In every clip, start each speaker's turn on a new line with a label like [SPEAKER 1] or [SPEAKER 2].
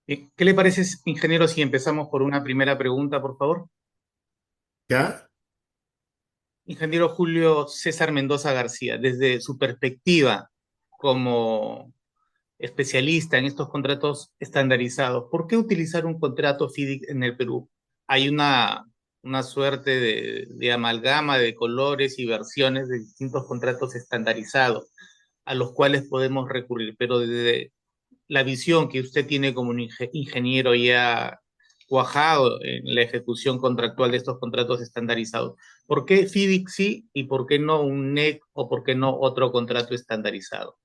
[SPEAKER 1] ¿Qué le parece, ingeniero, si empezamos por una primera pregunta, por favor?
[SPEAKER 2] ¿Ya?
[SPEAKER 1] Ingeniero Julio César Mendoza García, desde su perspectiva como especialista en estos contratos estandarizados, ¿por qué utilizar un contrato FIDIC en el Perú? Hay una suerte de amalgama de colores y versiones de distintos contratos estandarizados a los cuales podemos recurrir, pero desde la visión que usted tiene como un ingeniero ya cuajado en la ejecución contractual de estos contratos estandarizados. ¿Por qué FIDIC sí y por qué no un NEC o por qué no otro contrato estandarizado?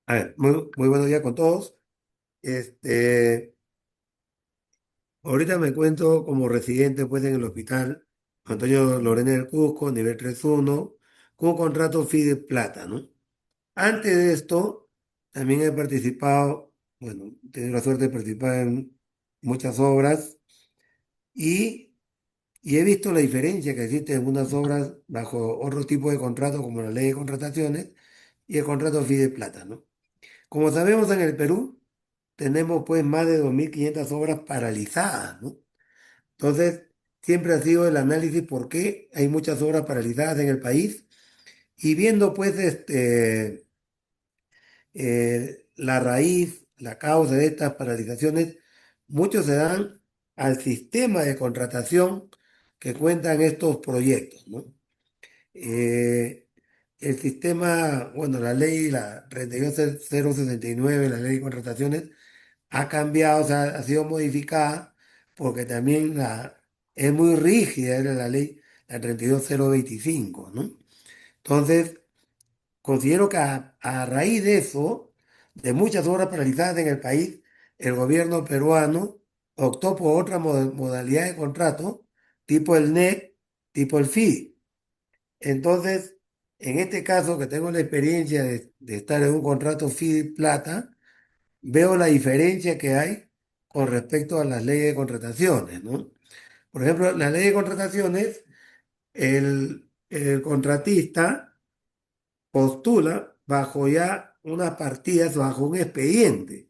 [SPEAKER 2] A ver, muy buenos días con todos. Este, ahorita me encuentro como residente pues en el hospital Antonio Lorena del Cusco, nivel 3.1, con contrato FIDE Plata, ¿no? Antes de esto, también he participado, bueno, he tenido la suerte de participar en muchas obras y, y he visto la diferencia que existe en unas obras bajo otro tipo de contrato como la ley de contrataciones y el contrato FIDE Plata, ¿no? Como sabemos en el Perú, tenemos pues más de 2.500 obras paralizadas, ¿no? Entonces, siempre ha sido el análisis por qué hay muchas obras paralizadas en el país y viendo pues la raíz, la causa de estas paralizaciones, muchos se dan al sistema de contratación que cuentan estos proyectos, ¿no? Eh, el sistema, bueno, la ley, la 31069, la ley de contrataciones, ha cambiado, o sea, ha sido modificada porque también es muy rígida, era la ley, la 32025, ¿no? Entonces, considero que a raíz de eso, de muchas obras paralizadas en el país, el gobierno peruano optó por otra modalidad de contrato, tipo el NEC, tipo el FI. Entonces, en este caso, que tengo la experiencia de estar en un contrato FI plata, veo la diferencia que hay con respecto a las leyes de contrataciones, ¿no? Por ejemplo, la ley de contrataciones, el contratista postula bajo ya unas partidas, bajo un expediente,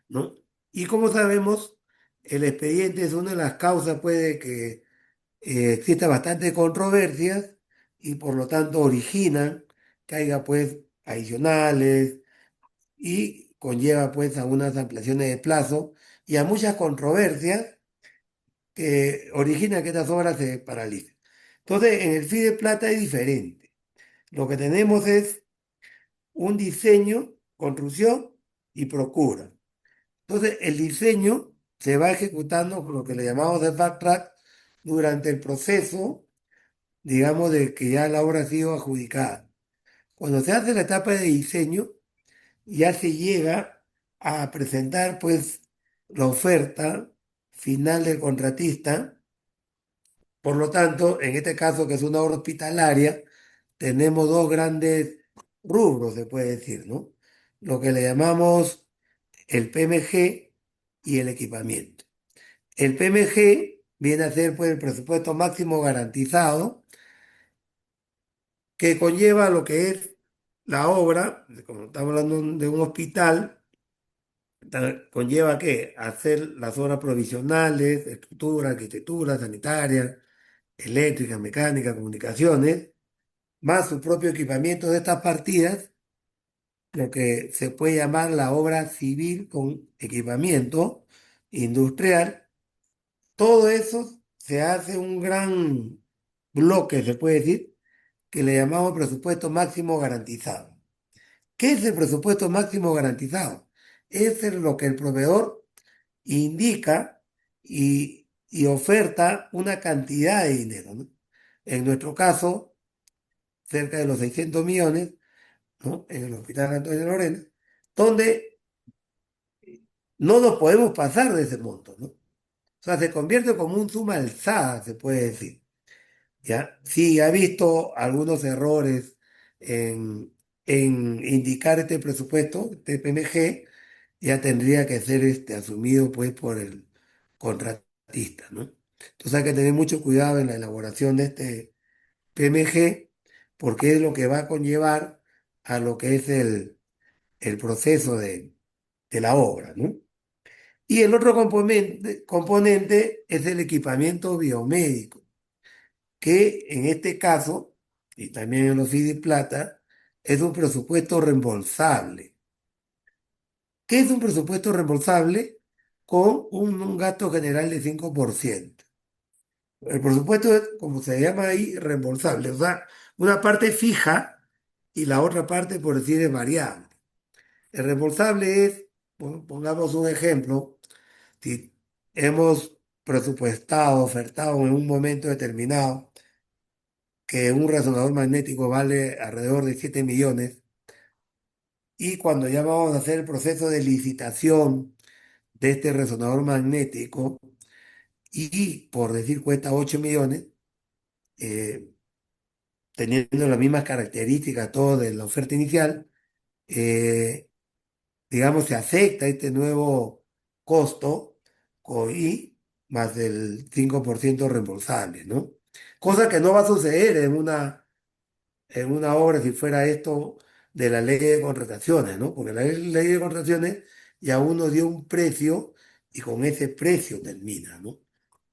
[SPEAKER 2] ¿no? Y como sabemos, el expediente es una de las causas, puede que exista bastante controversias y por lo tanto originan que haya pues adicionales y conlleva pues a unas ampliaciones de plazo y a muchas controversias que originan que estas obras se paralicen. Entonces, en el FIDE Plata es diferente. Lo que tenemos es un diseño, construcción y procura. Entonces, el diseño se va ejecutando con lo que le llamamos de back track durante el proceso, digamos, de que ya la obra ha sido adjudicada. Cuando se hace la etapa de diseño, ya se llega a presentar pues la oferta final del contratista. Por lo tanto, en este caso que es una obra hospitalaria, tenemos dos grandes rubros, se puede decir, ¿no? Lo que le llamamos el PMG y el equipamiento. El PMG viene a ser pues el presupuesto máximo garantizado que conlleva lo que es la obra, como estamos hablando de un hospital. Conlleva que hacer las obras provisionales, estructura, arquitectura, sanitaria, eléctrica, mecánica, comunicaciones, más su propio equipamiento de estas partidas, lo que se puede llamar la obra civil con equipamiento industrial. Todo eso se hace un gran bloque, se puede decir, que le llamamos presupuesto máximo garantizado. ¿Qué es el presupuesto máximo garantizado? Es lo que el proveedor indica y oferta una cantidad de dinero, ¿no? En nuestro caso, cerca de los 600 millones, ¿no? En el Hospital Antonio Lorena, donde no nos podemos pasar de ese monto, ¿no? O sea, se convierte como un suma alzada, se puede decir, ¿ya? Sí, ha visto algunos errores en indicar este presupuesto, este PMG, ya tendría que ser asumido pues por el contratista, ¿no? Entonces hay que tener mucho cuidado en la elaboración de este PMG porque es lo que va a conllevar a lo que es el proceso de la obra, ¿no? Y el otro componente es el equipamiento biomédico, que en este caso, y también en los FIDI Plata, es un presupuesto reembolsable. ¿Qué es un presupuesto reembolsable? Con un gasto general de 5%. El presupuesto es, como se llama ahí, reembolsable. O sea, una parte fija y la otra parte, por decir, es variable. El reembolsable es, pongamos un ejemplo, si hemos presupuestado, ofertado en un momento determinado que un resonador magnético vale alrededor de 7 millones y cuando ya vamos a hacer el proceso de licitación de este resonador magnético y por decir cuesta 8 millones, eh, teniendo las mismas características, todo de la oferta inicial, eh, digamos, se acepta este nuevo costo y más del 5% reembolsable, ¿no? Cosa que no va a suceder en una obra si fuera esto de la ley de contrataciones, ¿no? Porque la ley de contrataciones ya uno dio un precio y con ese precio termina, ¿no?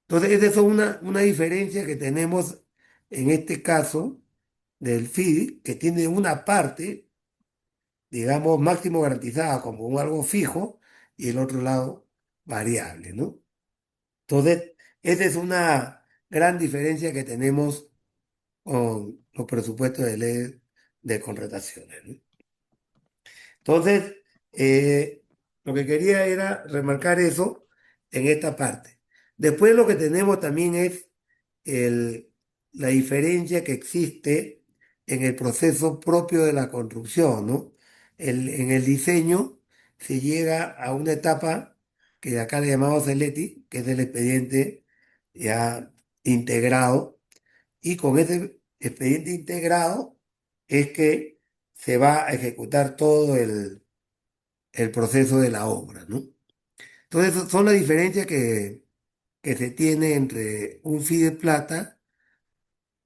[SPEAKER 2] Entonces, esa es una diferencia que tenemos en este caso del FIDI, que tiene una parte, digamos, máximo garantizada como un algo fijo y el otro lado variable, ¿no? Entonces, esa es una gran diferencia que tenemos con los presupuestos de ley de contrataciones, ¿no? Entonces, lo que quería era remarcar eso en esta parte. Después lo que tenemos también es el- la diferencia que existe en el proceso propio de la construcción, ¿no? En el diseño se llega a una etapa que acá le llamamos el ETI, que es el expediente ya integrado, y con ese expediente integrado es que se va a ejecutar todo el proceso de la obra, ¿no? Entonces, son las diferencias que se tiene entre un FIDE Plata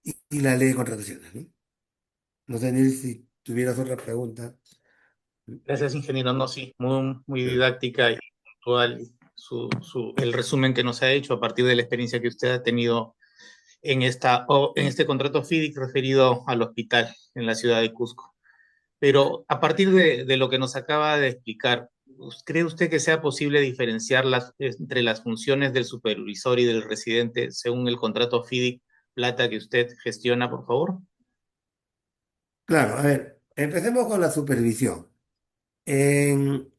[SPEAKER 2] y la ley de contrataciones, ¿no? No sé, Nils, si tuvieras otra pregunta.
[SPEAKER 1] Gracias, ingeniero. No, sí, muy, muy didáctica y puntual el resumen que nos ha hecho a partir de la experiencia que usted ha tenido en este contrato FIDIC referido al hospital en la ciudad de Cusco. Pero a partir de lo que nos acaba de explicar, ¿cree usted que sea posible diferenciar entre las funciones del supervisor y del residente según el contrato FIDIC Plata que usted gestiona, por favor?
[SPEAKER 2] Claro, a ver, empecemos con la supervisión. En,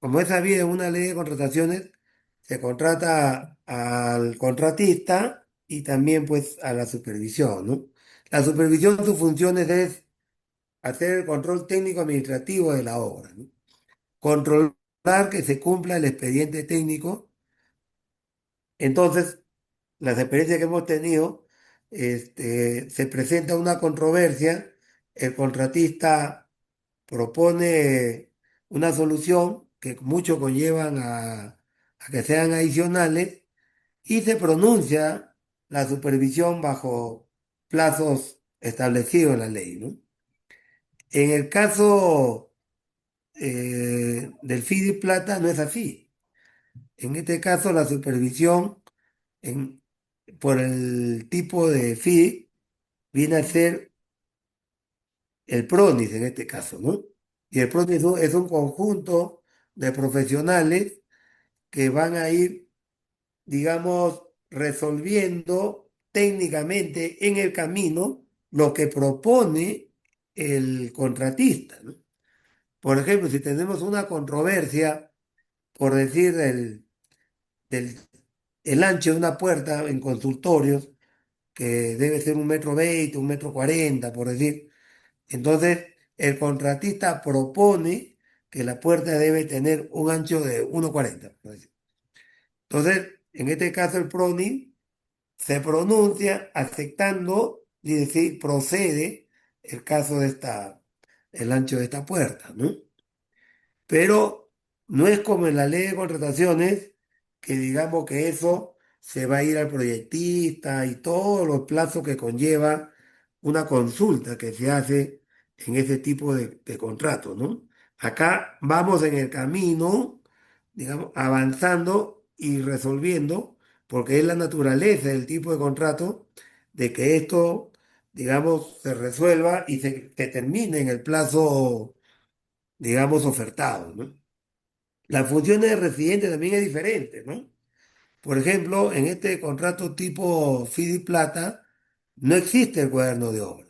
[SPEAKER 2] como es sabido, en una ley de contrataciones se contrata al contratista y también pues a la supervisión, ¿no? La supervisión, sus funciones es hacer el control técnico administrativo de la obra, ¿no? Controlar que se cumpla el expediente técnico. Entonces, las experiencias que hemos tenido, se presenta una controversia, el contratista propone una solución que muchos conllevan a que sean adicionales y se pronuncia la supervisión bajo plazos establecidos en la ley, ¿no? En el caso del FIDI Plata no es así. En este caso la supervisión en- por el tipo de FIDI viene a ser el PRONIS en este caso, ¿no? Y el PRONIS es un conjunto de profesionales que van a ir, digamos, resolviendo técnicamente en el camino lo que propone el contratista, ¿no? Por ejemplo, si tenemos una controversia, por decir, del el ancho de una puerta en consultorios, que debe ser 1,20 m, 1,40 m, por decir. Entonces, el contratista propone que la puerta debe tener un ancho de 1,40 m, por decir. Entonces, en este caso, el PRONI se pronuncia aceptando y decir, procede el caso el ancho de esta puerta, ¿no? Pero no es como en la ley de contrataciones, que digamos que eso se va a ir al proyectista y todos los plazos que conlleva una consulta que se hace en ese tipo de contratos, ¿no? Acá vamos en el camino digamos, avanzando y resolviendo, porque es la naturaleza del tipo de contrato, de que esto, digamos, se resuelva y se termine en el plazo, digamos, ofertado, ¿no? Las funciones de residente también es diferente, ¿no? Por ejemplo, en este contrato tipo FIDI Plata no existe el cuaderno de obra,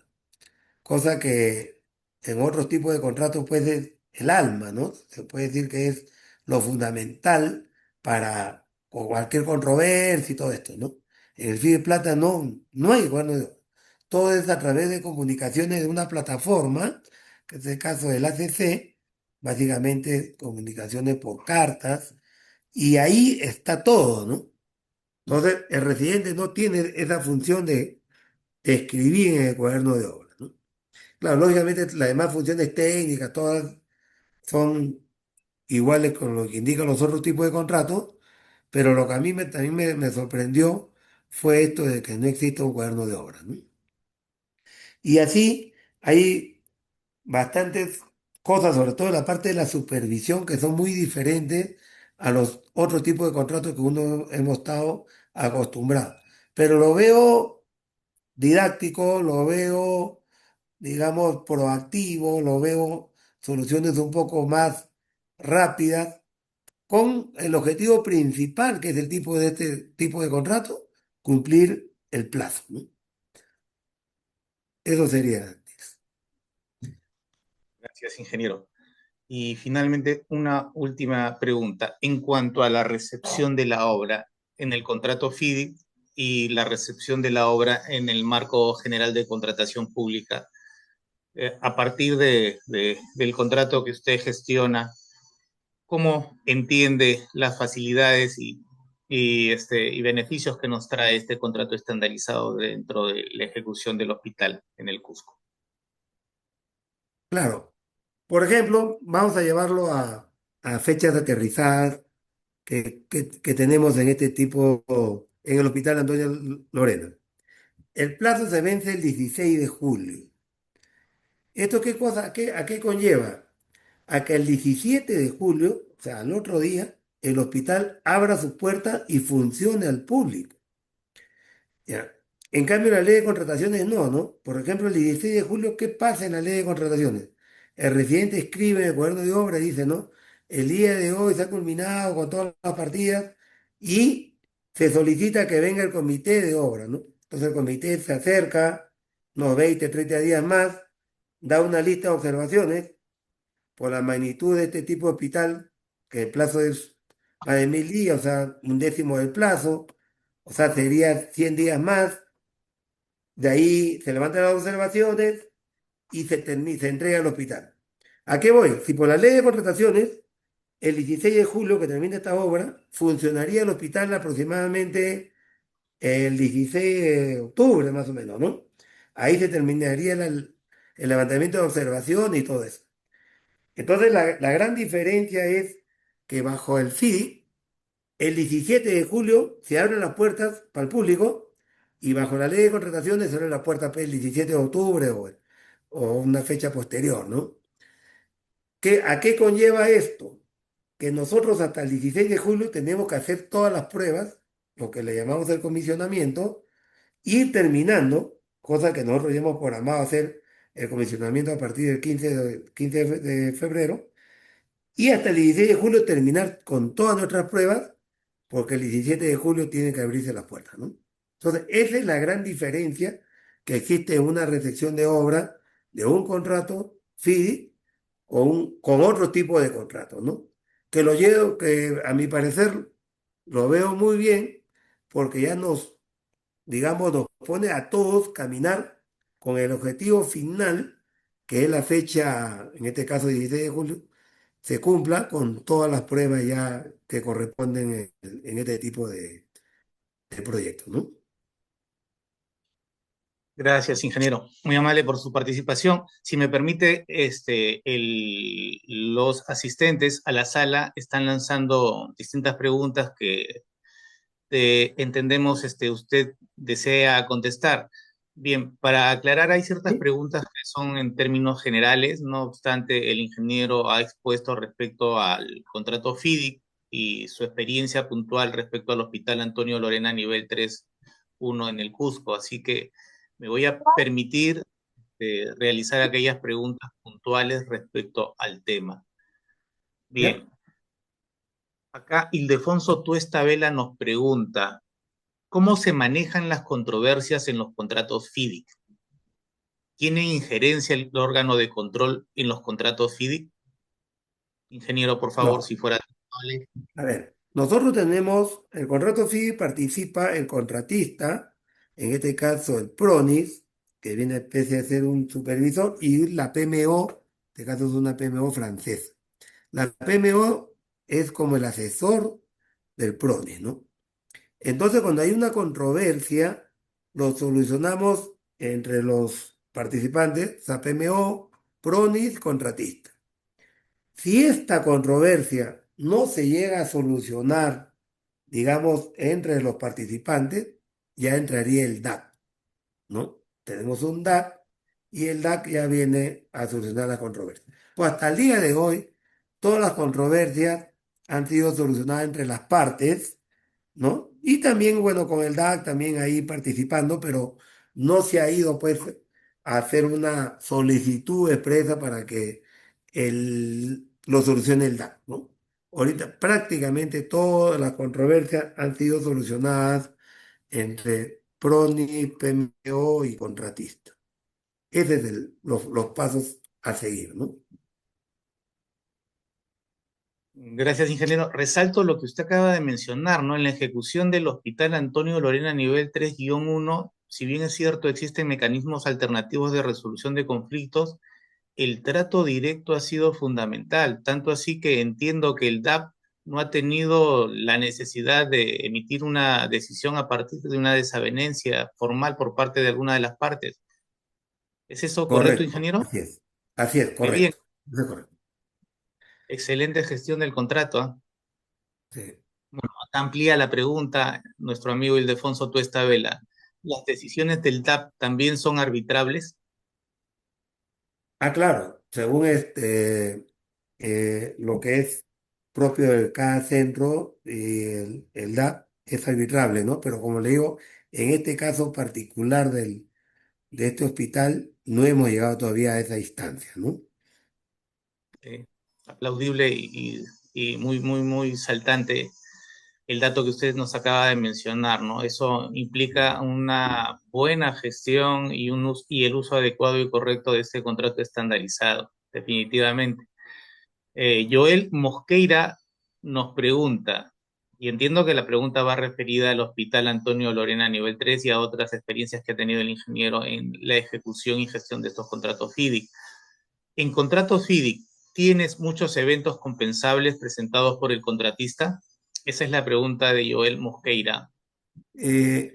[SPEAKER 2] cosa que en otros tipos de contratos pues es el alma, ¿no? Se puede decir que es lo fundamental para cualquier controversia y todo esto, ¿no? En el FIDI Plata no hay cuaderno de obra. Todo es a través de comunicaciones de una plataforma, que es el caso del ACC, básicamente comunicaciones por cartas, y ahí está todo, ¿no? Entonces, el residente no tiene esa función de escribir en el cuaderno de obra, ¿no? Claro, lógicamente las demás funciones técnicas, todas son iguales con lo que indican los otros tipos de contratos, pero lo que a mí también me sorprendió fue esto de que no existe un cuaderno de obra, ¿no? Y así hay bastantes cosas, sobre todo en la parte de la supervisión, que son muy diferentes a los otros tipos de contratos que uno hemos estado acostumbrados. Pero lo veo didáctico, lo veo, digamos, proactivo, lo veo soluciones un poco más rápidas, con el objetivo principal, que es el tipo de este tipo de contrato, cumplir el plazo, ¿no? Eso sería.
[SPEAKER 1] Gracias, ingeniero. Y finalmente, una última pregunta. En cuanto a la recepción de la obra en el contrato FIDI y la recepción de la obra en el marco general de contratación pública, a partir del contrato que usted gestiona, ¿cómo entiende las facilidades y beneficios que nos trae este contrato estandarizado dentro de la ejecución del hospital en el Cusco?
[SPEAKER 2] Claro. Por ejemplo, vamos a llevarlo a fechas de aterrizar que tenemos en este tipo, en el Hospital Antonio Lorena. El plazo se vence el 16 de julio. ¿Esto qué cosa, a qué conlleva? A que el 17 de julio, o sea, al otro día, el hospital abra sus puertas y funcione al público. ¿Ya? En cambio, la ley de contrataciones no, ¿no? Por ejemplo, el 16 de julio, ¿qué pasa en la ley de contrataciones? El residente escribe en el cuaderno de obra y dice, ¿no? El día de hoy se ha culminado con todas las partidas y se solicita que venga el comité de obra, ¿no? Entonces el comité se acerca unos 20, 30 días más, da una lista de observaciones por la magnitud de este tipo de hospital, que el plazo es más de 1000 días, o sea, un décimo del plazo, o sea, sería 100 días más. De ahí se levantan las observaciones y se entrega al hospital. ¿A qué voy? Si por la ley de contrataciones, el 16 de julio que termina esta obra, funcionaría el hospital aproximadamente el 16 de octubre, más o menos, ¿no? Ahí se terminaría el levantamiento de observación y todo eso. Entonces, la gran diferencia es que bajo el FIDI, el 17 de julio se abren las puertas para el público y bajo la ley de contrataciones se abren las puertas para el 17 de octubre o una fecha posterior, ¿no? ¿A qué conlleva esto? Que nosotros hasta el 16 de julio tenemos que hacer todas las pruebas, lo que le llamamos el comisionamiento, ir terminando, cosa que nosotros ya hemos programado hacer el comisionamiento a partir del 15 de febrero, y hasta el 16 de julio terminar con todas nuestras pruebas, porque el 17 de julio tienen que abrirse las puertas, ¿no? Entonces, esa es la gran diferencia que existe en una recepción de obra de un contrato FIDI con otro tipo de contrato, ¿no? Que lo llevo, que a mi parecer lo veo muy bien, porque ya digamos, nos pone a todos caminar con el objetivo final, que es la fecha, en este caso 16 de julio, se cumpla con todas las pruebas ya que corresponden en este tipo de proyectos, ¿no?
[SPEAKER 1] Gracias, ingeniero. Muy amable por su participación. Si me permite, los asistentes a la sala están lanzando distintas preguntas que entendemos usted desea contestar. Bien, para aclarar, hay ciertas
[SPEAKER 2] Sí.
[SPEAKER 1] preguntas que son en términos generales, no obstante, el ingeniero ha expuesto respecto al contrato FIDIC. y su experiencia puntual respecto al Hospital Antonio Lorena nivel 3.1 en el Cusco. Así que me voy a permitir realizar aquellas preguntas puntuales respecto al tema.
[SPEAKER 2] ¿Ya?
[SPEAKER 1] Bien, acá Ildefonso Tuesta Vela nos pregunta, ¿cómo se manejan las controversias en los contratos FIDIC? ¿Tiene injerencia el órgano de control en los contratos FIDIC? Ingeniero, por favor,
[SPEAKER 2] No.
[SPEAKER 1] si fuera tan amable.
[SPEAKER 2] A ver, nosotros tenemos el contrato sí participa el contratista, en este caso el PRONIS, que viene a especie de ser un supervisor, y la PMO, en este caso es una PMO francesa. La PMO es como el asesor del PRONIS, ¿no? Entonces, cuando hay una controversia, lo solucionamos entre los participantes, o sea, PMO, PRONIS, contratista. Si esta controversia no se llega a solucionar, digamos, entre los participantes, ya entraría el DAC, ¿no? Tenemos un DAC y el DAC ya viene a solucionar la controversia. Pues hasta el día de hoy, todas las controversias han sido solucionadas entre las partes, ¿no? Y también, bueno, con el DAC también ahí participando, pero no se ha ido pues a hacer una solicitud expresa para que lo solucione el DAC, ¿no? Ahorita prácticamente todas las controversias han sido solucionadas entre PRONI, PMO y contratista. Ese es los pasos a seguir, ¿no?
[SPEAKER 1] Gracias, ingeniero. Resalto lo que usted acaba de mencionar, ¿no? En la ejecución del Hospital Antonio Lorena nivel 3-1, si bien es cierto, existen mecanismos alternativos de resolución de conflictos, el trato directo ha sido fundamental, tanto así que entiendo que el DAP no ha tenido la necesidad de emitir una decisión a partir de una desavenencia formal por parte de alguna de las partes. ¿Es eso correcto,
[SPEAKER 2] Correcto,
[SPEAKER 1] ingeniero?
[SPEAKER 2] así es. Así es,
[SPEAKER 1] Qué bien,
[SPEAKER 2] correcto. Eso es correcto.
[SPEAKER 1] excelente gestión del contrato, ¿ah?
[SPEAKER 2] Sí.
[SPEAKER 1] Amplía la pregunta nuestro amigo Ildefonso Tuesta Vela. ¿Las decisiones del DAP también son arbitrables?
[SPEAKER 2] Ah, claro, según lo que es propio de cada centro y el DAP es arbitrable, ¿no? Pero como le digo, en este caso particular de este hospital no hemos llegado todavía a esa instancia, ¿no?
[SPEAKER 1] Eh, Aplaudible y muy, muy, muy saltante el dato que usted nos acaba de mencionar, ¿no? Eso implica una buena gestión y el uso adecuado y correcto de este contrato estandarizado, definitivamente. Joel Mosqueira nos pregunta, y entiendo que la pregunta va referida al Hospital Antonio Lorena nivel 3 y a otras experiencias que ha tenido el ingeniero en la ejecución y gestión de estos contratos FIDIC. En contratos FIDIC, ¿tienes muchos eventos compensables presentados por el contratista? Esa es la pregunta de Joel Mosqueira.
[SPEAKER 2] Eh,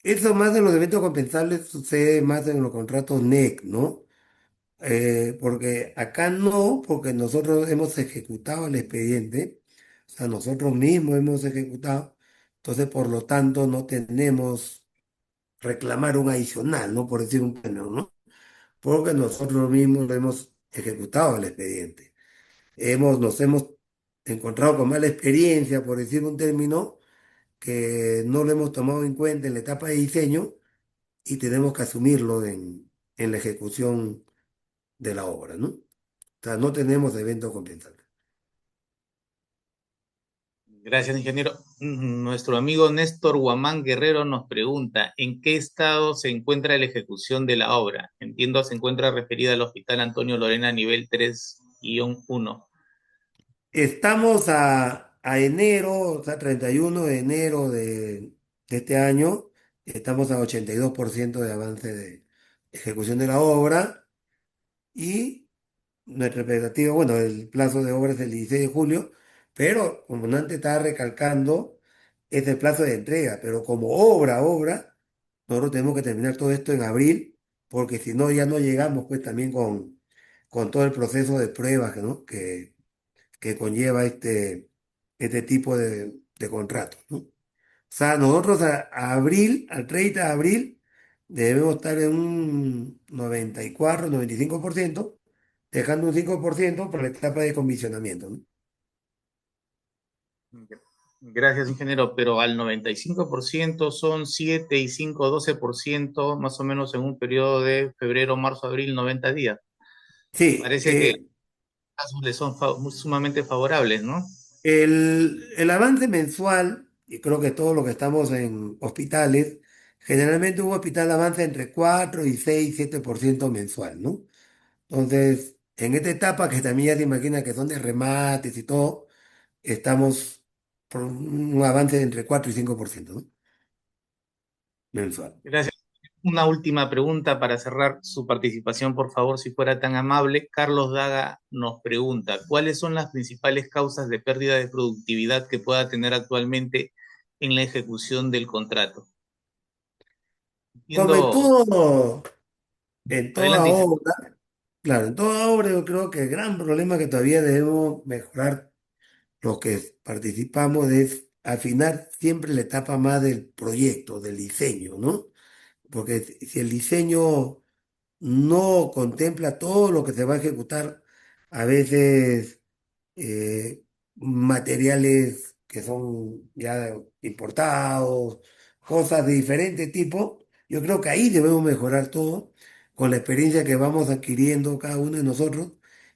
[SPEAKER 2] Eso más de los eventos compensables sucede más en los contratos NEC, ¿no? Porque acá no, porque nosotros hemos ejecutado el expediente, o sea, nosotros mismos hemos ejecutado, entonces por lo tanto no tenemos reclamar un adicional, ¿no? Por decir un término, ¿no? Porque nosotros mismos lo hemos ejecutado el expediente. Nos hemos encontrado con mala experiencia, por decir un término, que no lo hemos tomado en cuenta en la etapa de diseño y tenemos que asumirlo en la ejecución de la obra, ¿no? O sea, no tenemos eventos compensables.
[SPEAKER 1] Gracias, ingeniero. Nuestro amigo Néstor Guamán Guerrero nos pregunta, ¿en qué estado se encuentra la ejecución de la obra? Entiendo, se encuentra referida al Hospital Antonio Lorena nivel 3-1.
[SPEAKER 2] Estamos a enero, o sea, 31 de enero de este año, estamos a 82% de avance de ejecución de la obra y nuestra expectativa, bueno, el plazo de obra es el 16 de julio, pero como antes estaba recalcando, es el plazo de entrega, pero como obra, nosotros tenemos que terminar todo esto en abril, porque si no, ya no llegamos pues también con todo el proceso de pruebas, ¿no? que conlleva este tipo de contratos, ¿no? O sea, nosotros a abril, al 30 de abril, debemos estar en un 94, 95%, dejando un 5% por la etapa de comisionamiento, ¿no?
[SPEAKER 1] Gracias, ingeniero, pero al 95% son 7 y 5, 12%, más o menos en un periodo de febrero, marzo, abril, 90 días.
[SPEAKER 2] Sí,
[SPEAKER 1] Parece que los casos le son sumamente favorables, ¿no?
[SPEAKER 2] el avance mensual, y creo que todos los que estamos en hospitales, generalmente un hospital avanza entre 4 y 6 7% mensual, ¿no? Entonces, en esta etapa que también ya se imagina que son de remates y todo, estamos por un avance de entre 4 y 5%, ¿no? Mensual.
[SPEAKER 1] Gracias. Una última pregunta para cerrar su participación, por favor, si fuera tan amable. Carlos Daga nos pregunta, ¿cuáles son las principales causas de pérdida de productividad que pueda tener actualmente en la ejecución del contrato?
[SPEAKER 2] Como
[SPEAKER 1] Entiendo,
[SPEAKER 2] en toda
[SPEAKER 1] adelante, ingeniero.
[SPEAKER 2] obra, claro, en toda obra yo creo que el gran problema que todavía debemos mejorar los que participamos es afinar siempre la etapa más del proyecto, del diseño, ¿no? Porque si el diseño no contempla todo lo que se va a ejecutar, a veces materiales que son ya importados, cosas de diferente tipo, yo creo que ahí debemos mejorar todo con la experiencia que vamos adquiriendo cada uno de nosotros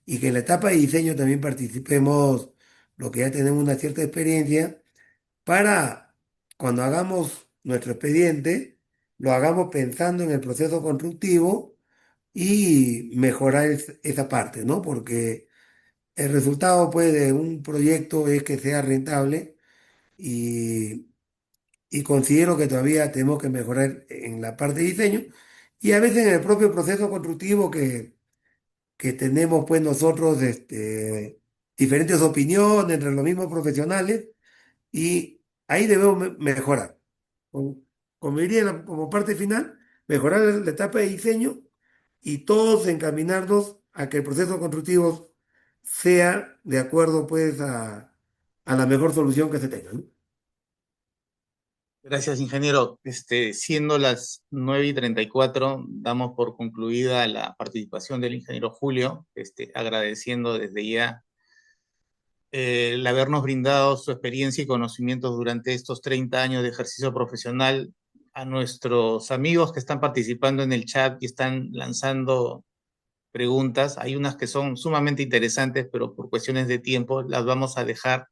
[SPEAKER 2] y que en la etapa de diseño también participemos lo que ya tenemos una cierta experiencia para cuando hagamos nuestro expediente, lo hagamos pensando en el proceso constructivo y mejorar esa parte, ¿no? Porque el resultado, pues, de un proyecto es que sea rentable y, y considero que todavía tenemos que mejorar en la parte de diseño y a veces en el propio proceso constructivo que tenemos, pues, nosotros diferentes opiniones entre los mismos profesionales y ahí debemos mejorar. Como, como diría como parte final, mejorar la etapa de diseño y todos encaminarnos a que el proceso constructivo sea de acuerdo pues a la mejor solución que se tenga, ¿no?
[SPEAKER 1] Gracias, ingeniero. Siendo las 9:34, damos por concluida la participación del ingeniero Julio, agradeciendo desde ya el habernos brindado su experiencia y conocimientos durante estos 30 años de ejercicio profesional. A nuestros amigos que están participando en el chat y están lanzando preguntas, hay unas que son sumamente interesantes, pero por cuestiones de tiempo las vamos a dejar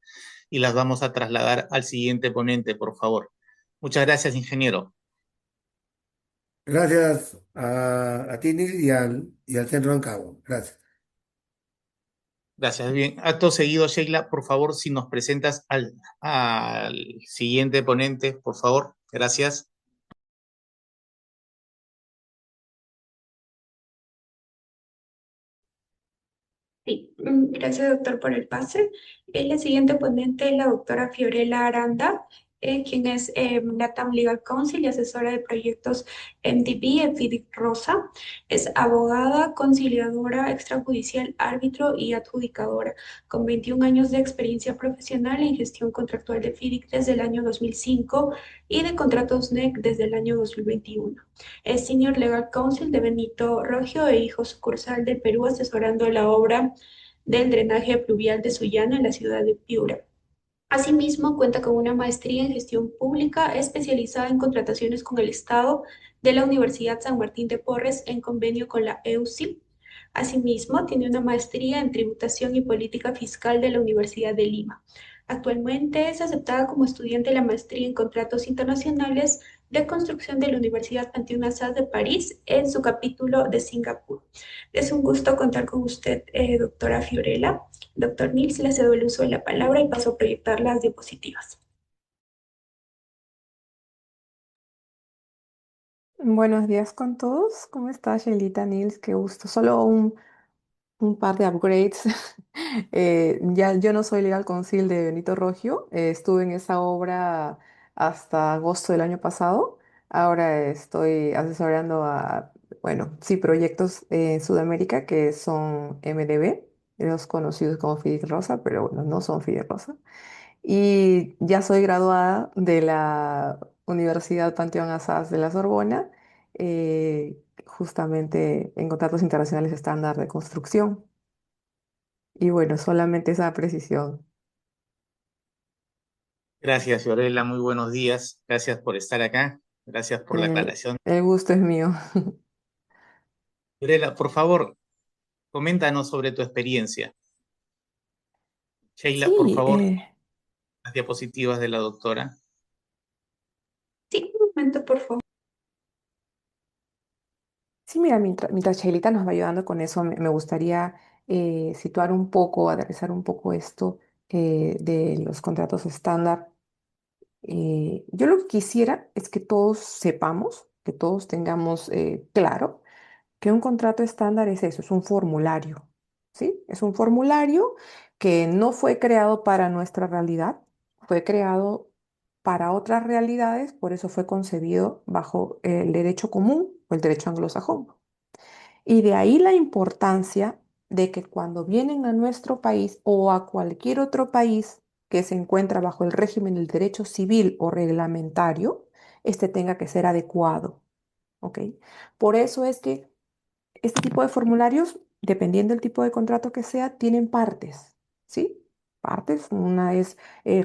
[SPEAKER 1] y las vamos a trasladar al siguiente ponente, por favor. Muchas gracias, ingeniero.
[SPEAKER 2] Gracias a ti, Nil, y al Centro de Cabo. Gracias.
[SPEAKER 1] Gracias. Bien, acto seguido, Sheila, por favor, si nos presentas al siguiente ponente, por favor. Gracias.
[SPEAKER 3] Sí, gracias doctor por el pase. La siguiente ponente es la doctora Fiorella Aranda, quien es LATAM Legal Counsel y asesora de proyectos MDB en FIDIC Rosa. Es abogada, conciliadora, extrajudicial, árbitro y adjudicadora, con 21 años de experiencia profesional en gestión contractual de FIDIC desde el año 2005 y de contratos NEC desde el año 2021. Es Senior Legal Counsel de Benito Rogio e Hijo Sucursal del Perú, asesorando la obra del drenaje pluvial de Sullana en la ciudad de Piura. Asimismo, cuenta con una maestría en gestión pública especializada en contrataciones con el Estado de la Universidad San Martín de Porres en convenio con la EUSI. Asimismo, tiene una maestría en tributación y política fiscal de la Universidad de Lima. Actualmente es aceptada como estudiante de la maestría en contratos internacionales de construcción de la Universidad 21 Assas de París en su capítulo de Singapur. Es un gusto contar con usted, doctora Fiorella. Doctor Nils, le cedo el uso de la palabra y paso a proyectar las diapositivas.
[SPEAKER 4] Buenos días con todos. ¿Cómo estás, Shelita Nils? Qué gusto. Solo un par de upgrades. Ya yo no soy legal counsel de Benito Rogio. Estuve en esa obra hasta agosto del año pasado. Ahora estoy asesorando a, bueno, sí, proyectos en Sudamérica que son MDB, los conocidos como Fidel Rosa, pero bueno, no son Fidel Rosa. Y ya soy graduada de la Universidad Panteón Assas de la Sorbona, justamente en contratos internacionales estándar de construcción. Y bueno, solamente esa precisión.
[SPEAKER 1] Gracias, Fiorella, muy buenos días. Gracias por estar acá. Gracias por la
[SPEAKER 4] El,
[SPEAKER 1] aclaración.
[SPEAKER 4] el gusto es mío.
[SPEAKER 1] Fiorella, por favor, coméntanos sobre tu experiencia. Sheila, por
[SPEAKER 4] Sí,
[SPEAKER 1] favor, las diapositivas de la doctora.
[SPEAKER 3] Sí, un momento, por favor.
[SPEAKER 4] sí, mira, mientras Shailita nos va ayudando con eso, me gustaría situar un poco, aterrizar un poco esto de los contratos estándar. Yo lo que quisiera es que todos sepamos, que todos tengamos claro que un contrato estándar es eso, es un formulario, ¿sí? Es un formulario que no fue creado para nuestra realidad, fue creado para otras realidades, por eso fue concebido bajo el derecho común o el derecho anglosajón. Y de ahí la importancia de que cuando vienen a nuestro país o a cualquier otro país que se encuentra bajo el régimen del derecho civil o reglamentario, este tenga que ser adecuado, ¿ok? Por eso es que este tipo de formularios, dependiendo del tipo de contrato que sea, tienen partes, ¿sí? Partes, una es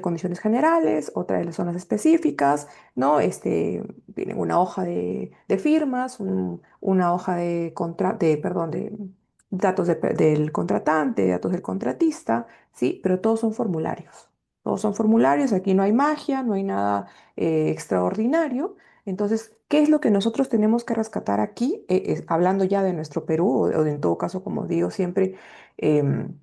[SPEAKER 4] condiciones generales, otra es las zonas específicas, ¿no? Tienen una hoja de firmas, una hoja perdón, de datos del contratante, datos del contratista, ¿sí? Pero todos son formularios. Todos son formularios, aquí no hay magia, no hay nada extraordinario. Entonces, ¿qué es lo que nosotros tenemos que rescatar aquí? Hablando ya de nuestro Perú o en todo caso, como digo siempre, em,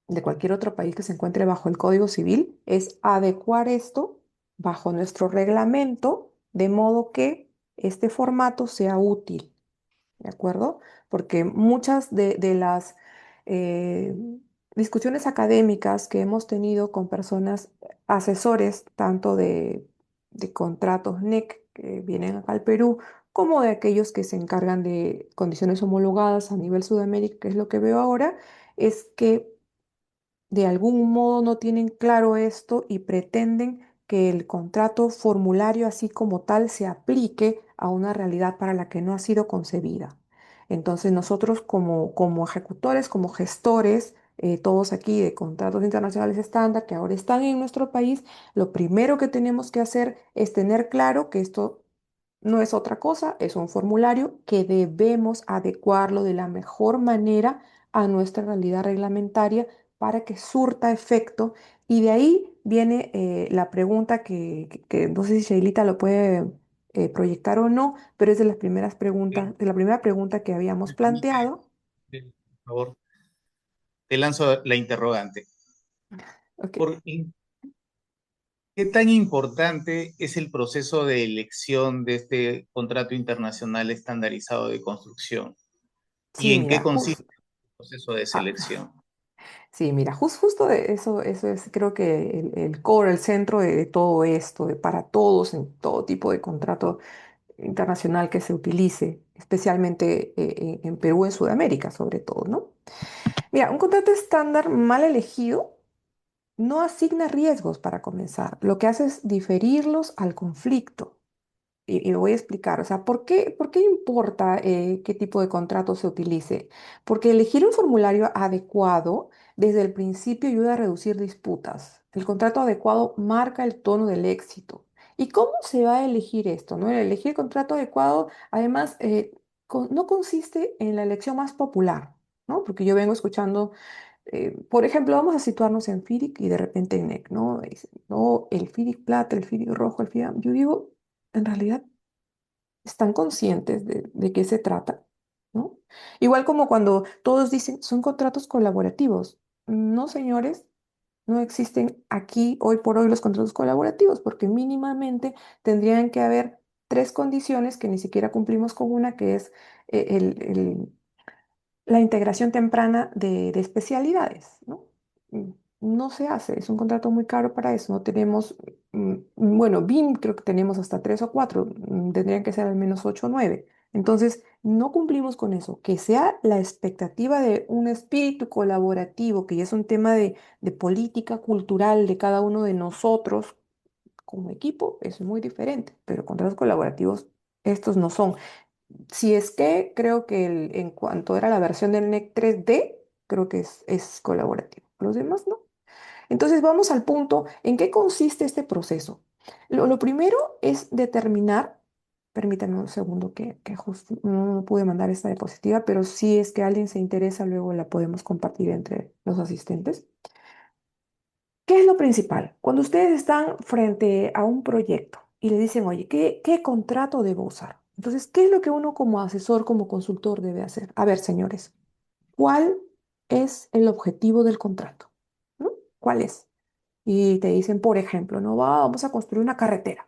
[SPEAKER 4] de cualquier otro país que se encuentre bajo el Código Civil, es adecuar esto bajo nuestro reglamento de modo que este formato sea útil. ¿De acuerdo? Porque muchas de las eh, discusiones académicas que hemos tenido con personas, asesores, tanto de contratos NEC que vienen acá al Perú, como de aquellos que se encargan de condiciones homologadas a nivel Sudamérica, que es lo que veo ahora, es que de algún modo no tienen claro esto y pretenden que el contrato formulario así como tal se aplique a una realidad para la que no ha sido concebida. Entonces nosotros como ejecutores, como gestores, todos aquí de contratos internacionales estándar que ahora están en nuestro país, lo primero que tenemos que hacer es tener claro que esto no es otra cosa, es un formulario que debemos adecuarlo de la mejor manera a nuestra realidad reglamentaria para que surta efecto. Y de ahí viene la pregunta que no sé si Shailita lo puede proyectar o no, pero es de las primeras preguntas, de la primera pregunta que habíamos
[SPEAKER 1] ¿Me permite,
[SPEAKER 4] planteado.
[SPEAKER 1] por favor? Te lanzo la interrogante.
[SPEAKER 4] Ok.
[SPEAKER 1] ¿Por, ¿Qué tan importante es el proceso de elección de este contrato internacional estandarizado de construcción? ¿Y
[SPEAKER 4] Sí,
[SPEAKER 1] en qué
[SPEAKER 4] mira,
[SPEAKER 1] consiste el proceso de
[SPEAKER 4] ah,
[SPEAKER 1] selección?
[SPEAKER 4] sí, mira, justo de eso es creo que el core, el centro de todo esto, de para todos, en todo tipo de contrato internacional que se utilice, especialmente en Perú, en Sudamérica, sobre todo, ¿no? Mira, un contrato estándar mal elegido no asigna riesgos para comenzar. Lo que hace es diferirlos al conflicto. Y lo voy a explicar. O sea, ¿por qué importa qué tipo de contrato se utilice? Porque elegir un formulario adecuado desde el principio ayuda a reducir disputas. El contrato adecuado marca el tono del éxito. ¿Y cómo se va a elegir esto? ¿No? El elegir el contrato adecuado, además, no consiste en la elección más popular, ¿no? Porque yo vengo escuchando por ejemplo, vamos a situarnos en FIDIC y de repente en NEC, ¿no? Dicen, no, el FIDIC plata, el FIDIC rojo, el FIDIC... Yo digo, en realidad, ¿están conscientes de qué se trata? ¿No? Igual como cuando todos dicen, son contratos colaborativos. No, señores, no existen aquí hoy por hoy los contratos colaborativos, porque mínimamente tendrían que haber tres condiciones que ni siquiera cumplimos con una, que es la integración temprana de especialidades, ¿no? No se hace, es un contrato muy caro para eso. No tenemos, bueno, BIM creo que tenemos hasta tres o cuatro, tendrían que ser al menos ocho o nueve. Entonces, no cumplimos con eso. Que sea la expectativa de un espíritu colaborativo, que ya es un tema de política cultural de cada uno de nosotros como equipo, es muy diferente, pero contratos colaborativos estos no son. Si es que creo que en cuanto era la versión del NEC 3D, creo que es colaborativo. Los demás no. Entonces vamos al punto, ¿en qué consiste este proceso? Lo primero es determinar, permítanme un segundo que justo no pude mandar esta diapositiva, pero si es que alguien se interesa, luego la podemos compartir entre los asistentes. ¿Qué es lo principal? Cuando ustedes están frente a un proyecto y le dicen, oye, ¿qué contrato debo usar? Entonces, ¿qué es lo que uno como asesor, como consultor debe hacer? A ver, señores, ¿cuál es el objetivo del contrato? ¿No? ¿Cuál es? Y te dicen, por ejemplo, no vamos a construir una carretera.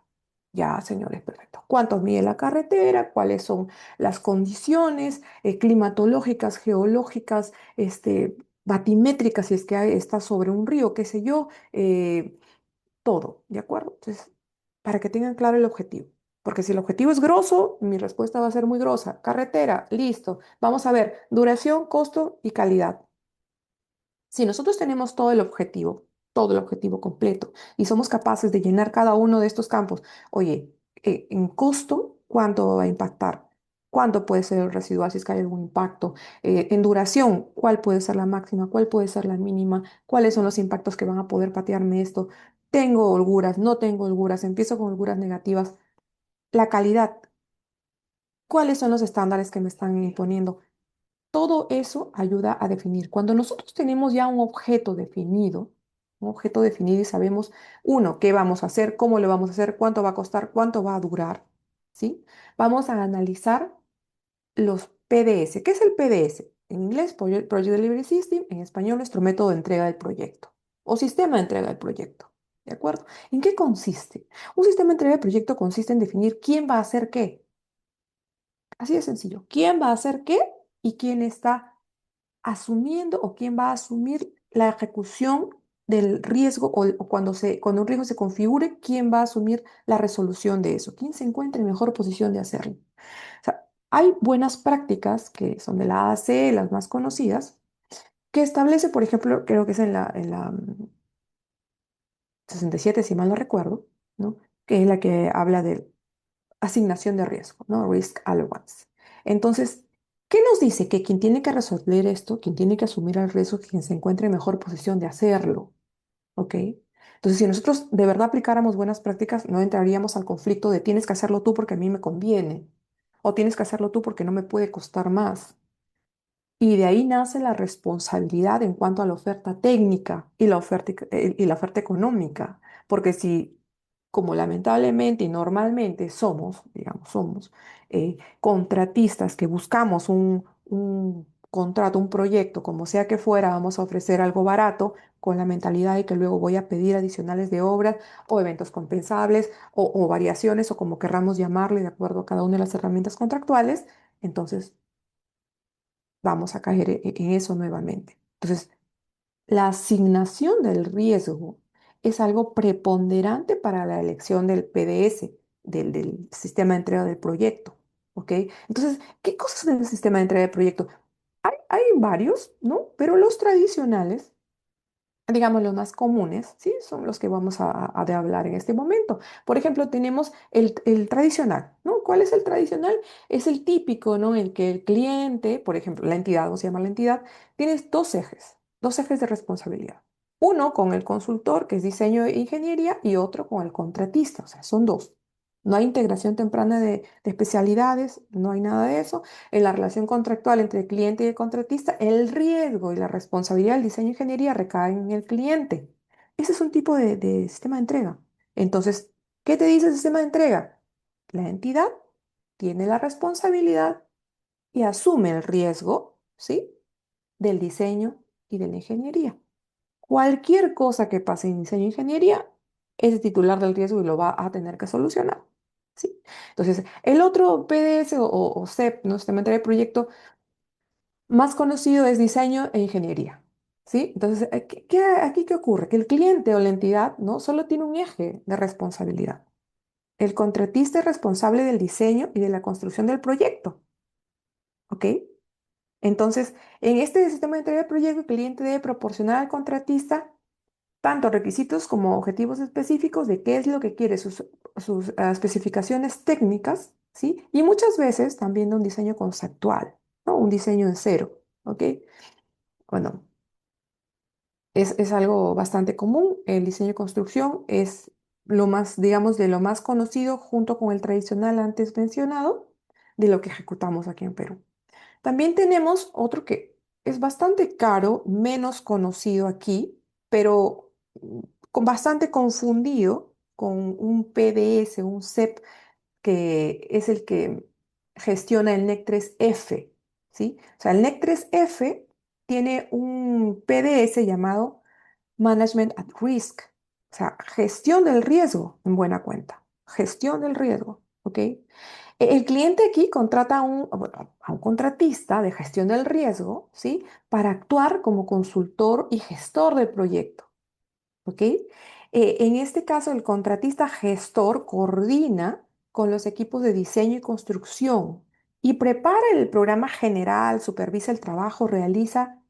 [SPEAKER 4] Ya, señores, perfecto. ¿Cuánto mide la carretera? ¿Cuáles son las condiciones climatológicas, geológicas, batimétricas, si es que está sobre un río, qué sé yo? Todo, ¿de acuerdo? Entonces, para que tengan claro el objetivo. Porque si el objetivo es grosso, mi respuesta va a ser muy grosa. Carretera, listo. Vamos a ver, duración, costo y calidad. Si nosotros tenemos todo el objetivo completo, y somos capaces de llenar cada uno de estos campos, oye, en costo, ¿cuánto va a impactar? ¿Cuánto puede ser el residual si es que hay algún impacto? En duración, ¿cuál puede ser la máxima? ¿Cuál puede ser la mínima? ¿Cuáles son los impactos que van a poder patearme esto? ¿Tengo holguras? ¿No tengo holguras? ¿Empiezo con holguras negativas? La calidad, ¿cuáles son los estándares que me están imponiendo? Todo eso ayuda a definir. Cuando nosotros tenemos ya un objeto definido y sabemos, uno, qué vamos a hacer, cómo lo vamos a hacer, cuánto va a costar, cuánto va a durar, ¿sí? Vamos a analizar los PDS. ¿Qué es el PDS? En inglés, Project Delivery System, en español, nuestro método de entrega del proyecto o sistema de entrega del proyecto. ¿De acuerdo? ¿En qué consiste? Un sistema de entrega del proyecto consiste en definir quién va a hacer qué. Así de sencillo. ¿Quién va a hacer qué y quién está asumiendo o quién va a asumir la ejecución del riesgo o cuando un riesgo se configure, quién va a asumir la resolución de eso, quién se encuentra en mejor posición de hacerlo. O sea, hay buenas prácticas que son de la AAC, las más conocidas, que establece, por ejemplo, creo que es en la 67, si mal no recuerdo, ¿no? Que es la que habla de asignación de riesgo, ¿no? Risk allowance. Entonces, ¿qué nos dice? Que quien tiene que resolver esto, quien tiene que asumir el riesgo, quien se encuentre en mejor posición de hacerlo, ¿ok? Entonces, si nosotros de verdad aplicáramos buenas prácticas, no entraríamos al conflicto de tienes que hacerlo tú porque a mí me conviene, o tienes que hacerlo tú porque no me puede costar más. Y de ahí nace la responsabilidad en cuanto a la oferta técnica y la oferta económica. Porque si, como lamentablemente y normalmente somos, digamos, somos contratistas que buscamos un contrato, un proyecto, como sea que fuera, vamos a ofrecer algo barato con la mentalidad de que luego voy a pedir adicionales de obras o eventos compensables o variaciones o como querramos llamarle de acuerdo a cada una de las herramientas contractuales, entonces vamos a caer en eso nuevamente. Entonces, la asignación del riesgo es algo preponderante para la elección del PDS, del sistema de entrega del proyecto. ¿Ok? Entonces, ¿qué cosas en el sistema de entrega del proyecto? Hay varios, ¿no? Pero los tradicionales, digamos, los más comunes, ¿sí? Son los que vamos a de hablar en este momento. Por ejemplo, tenemos el tradicional, ¿no? ¿Cuál es el tradicional? Es el típico, ¿no? El que el cliente, por ejemplo, la entidad, vamos a llamar la entidad, tienes dos ejes de responsabilidad. Uno con el consultor, que es diseño e ingeniería, y otro con el contratista, o sea, son dos. No hay integración temprana de especialidades, no hay nada de eso. En la relación contractual entre el cliente y el contratista, el riesgo y la responsabilidad del diseño de ingeniería recaen en el cliente. Ese es un tipo de sistema de entrega. Entonces, ¿qué te dice el sistema de entrega? La entidad tiene la responsabilidad y asume el riesgo, ¿sí? Del diseño y de la ingeniería. Cualquier cosa que pase en diseño e ingeniería es el titular del riesgo y lo va a tener que solucionar. ¿Sí? Entonces, el otro PDS o CEP, ¿no? Sistema de entrega de proyecto, más conocido es diseño e ingeniería. ¿Sí? Entonces, aquí qué ocurre? Que el cliente o la entidad no solo tiene un eje de responsabilidad. El contratista es responsable del diseño y de la construcción del proyecto. ¿Ok? Entonces, en este sistema de entrega de proyecto, el cliente debe proporcionar al contratista tanto requisitos como objetivos específicos de qué es lo que quiere, sus especificaciones técnicas, ¿sí? Y muchas veces también de un diseño conceptual, ¿no? Un diseño en cero, ¿ok? Bueno, Es algo bastante común. El diseño y construcción es lo más, digamos, de lo más conocido junto con el tradicional antes mencionado, de lo que ejecutamos aquí en Perú. También tenemos otro que es bastante caro, menos conocido aquí, pero bastante confundido con un PDS, un CEP, que es el que gestiona el NEC 3F, ¿sí? O sea, el NEC 3F tiene un PDS llamado Management at Risk, o sea, gestión del riesgo en buena cuenta, gestión del riesgo, ¿ok? El cliente aquí contrata bueno, a un contratista de gestión del riesgo, ¿sí? Para actuar como consultor y gestor del proyecto, ¿ok? En este caso, el contratista gestor coordina con los equipos de diseño y construcción y prepara el programa general, supervisa el trabajo, realiza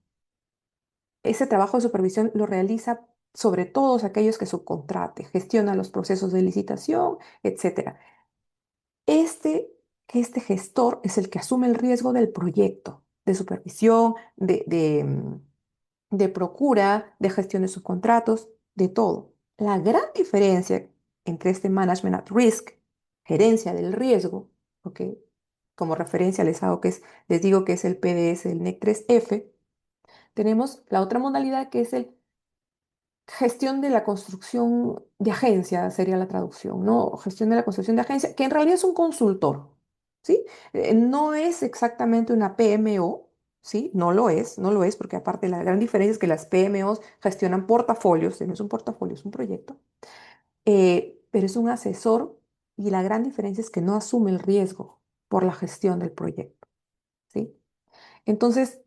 [SPEAKER 4] ese trabajo de supervisión lo realiza sobre todos aquellos que subcontrate, gestiona los procesos de licitación, etcétera. Este gestor es el que asume el riesgo del proyecto, de supervisión, de procura, de gestión de subcontratos, de todo. La gran diferencia entre este Management at Risk, gerencia del riesgo, ¿ok? Como referencia les digo que es el PDS del NEC 3F, tenemos la otra modalidad que es el gestión de la construcción de agencia, sería la traducción, ¿no? Gestión de la construcción de agencia, que en realidad es un consultor, ¿sí? No es exactamente una PMO, ¿sí? No lo es, porque aparte la gran diferencia es que las PMOs gestionan portafolios, no es un portafolio, es un proyecto, pero es un asesor y la gran diferencia es que no asume el riesgo por la gestión del proyecto, ¿sí? Entonces,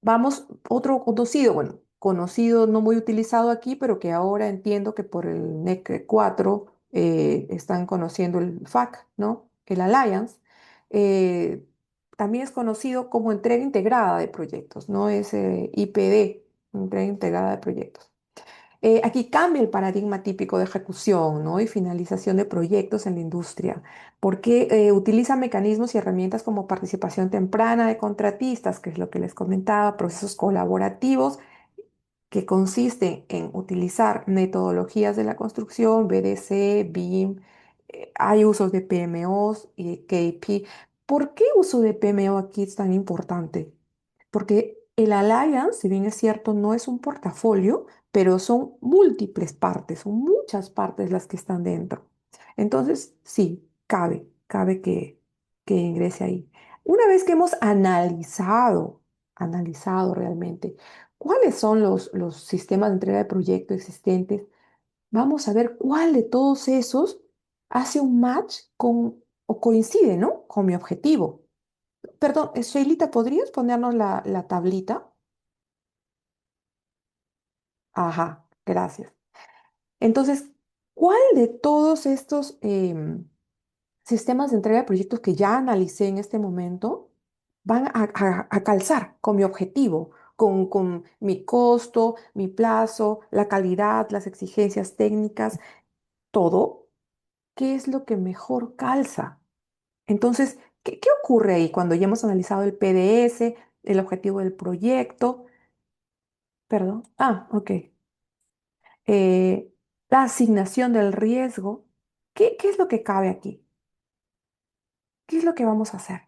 [SPEAKER 4] vamos, otro conocido, bueno, conocido, no muy utilizado aquí, pero que ahora entiendo que por el NEC 4 están conociendo el FAC, ¿no? El Alliance. eh, También es conocido como entrega integrada de proyectos, ¿no? Es IPD, entrega integrada de proyectos. Aquí cambia el paradigma típico de ejecución, ¿no? Y finalización de proyectos en la industria, porque utiliza mecanismos y herramientas como participación temprana de contratistas, que es lo que les comentaba, procesos colaborativos que consisten en utilizar metodologías de la construcción, BDC, BIM, hay usos de PMOs y KP. ¿Por qué uso de PMO aquí es tan importante? Porque el Alliance, si bien es cierto, no es un portafolio, pero son múltiples partes, son muchas partes las que están dentro. Entonces, sí, cabe que ingrese ahí. Una vez que hemos analizado realmente cuáles son los sistemas de entrega de proyecto existentes, vamos a ver cuál de todos esos hace un match con o coincide, ¿no? Con mi objetivo. Perdón, Sheilita, ¿podrías ponernos la tablita? Ajá, gracias. Entonces, ¿cuál de todos estos sistemas de entrega de proyectos que ya analicé en este momento van a calzar con mi objetivo, con mi costo, mi plazo, la calidad, las exigencias técnicas, todo? ¿Qué es lo que mejor calza? Entonces, ¿qué ocurre ahí cuando ya hemos analizado el PDS, el objetivo del proyecto? Perdón. Ah, ok. Eh, la asignación del riesgo. ¿Qué es lo que cabe aquí? ¿Qué es lo que vamos a hacer?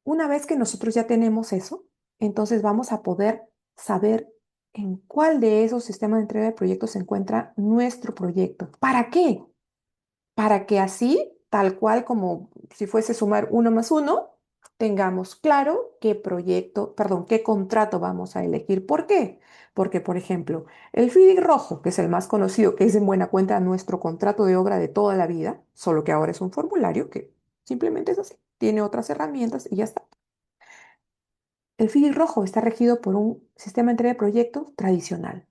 [SPEAKER 4] Una vez que nosotros ya tenemos eso, entonces vamos a poder saber en cuál de esos sistemas de entrega de proyectos se encuentra nuestro proyecto. ¿Para qué? Para que así, tal cual como si fuese sumar uno más uno, tengamos claro qué proyecto, perdón, qué contrato vamos a elegir. ¿Por qué? Porque, por ejemplo, el FIDIC rojo, que es el más conocido, que es en buena cuenta nuestro contrato de obra de toda la vida, solo que ahora es un formulario que simplemente es así, tiene otras herramientas y ya está. El FIDIC rojo está regido por un sistema de entrega de proyectos tradicional,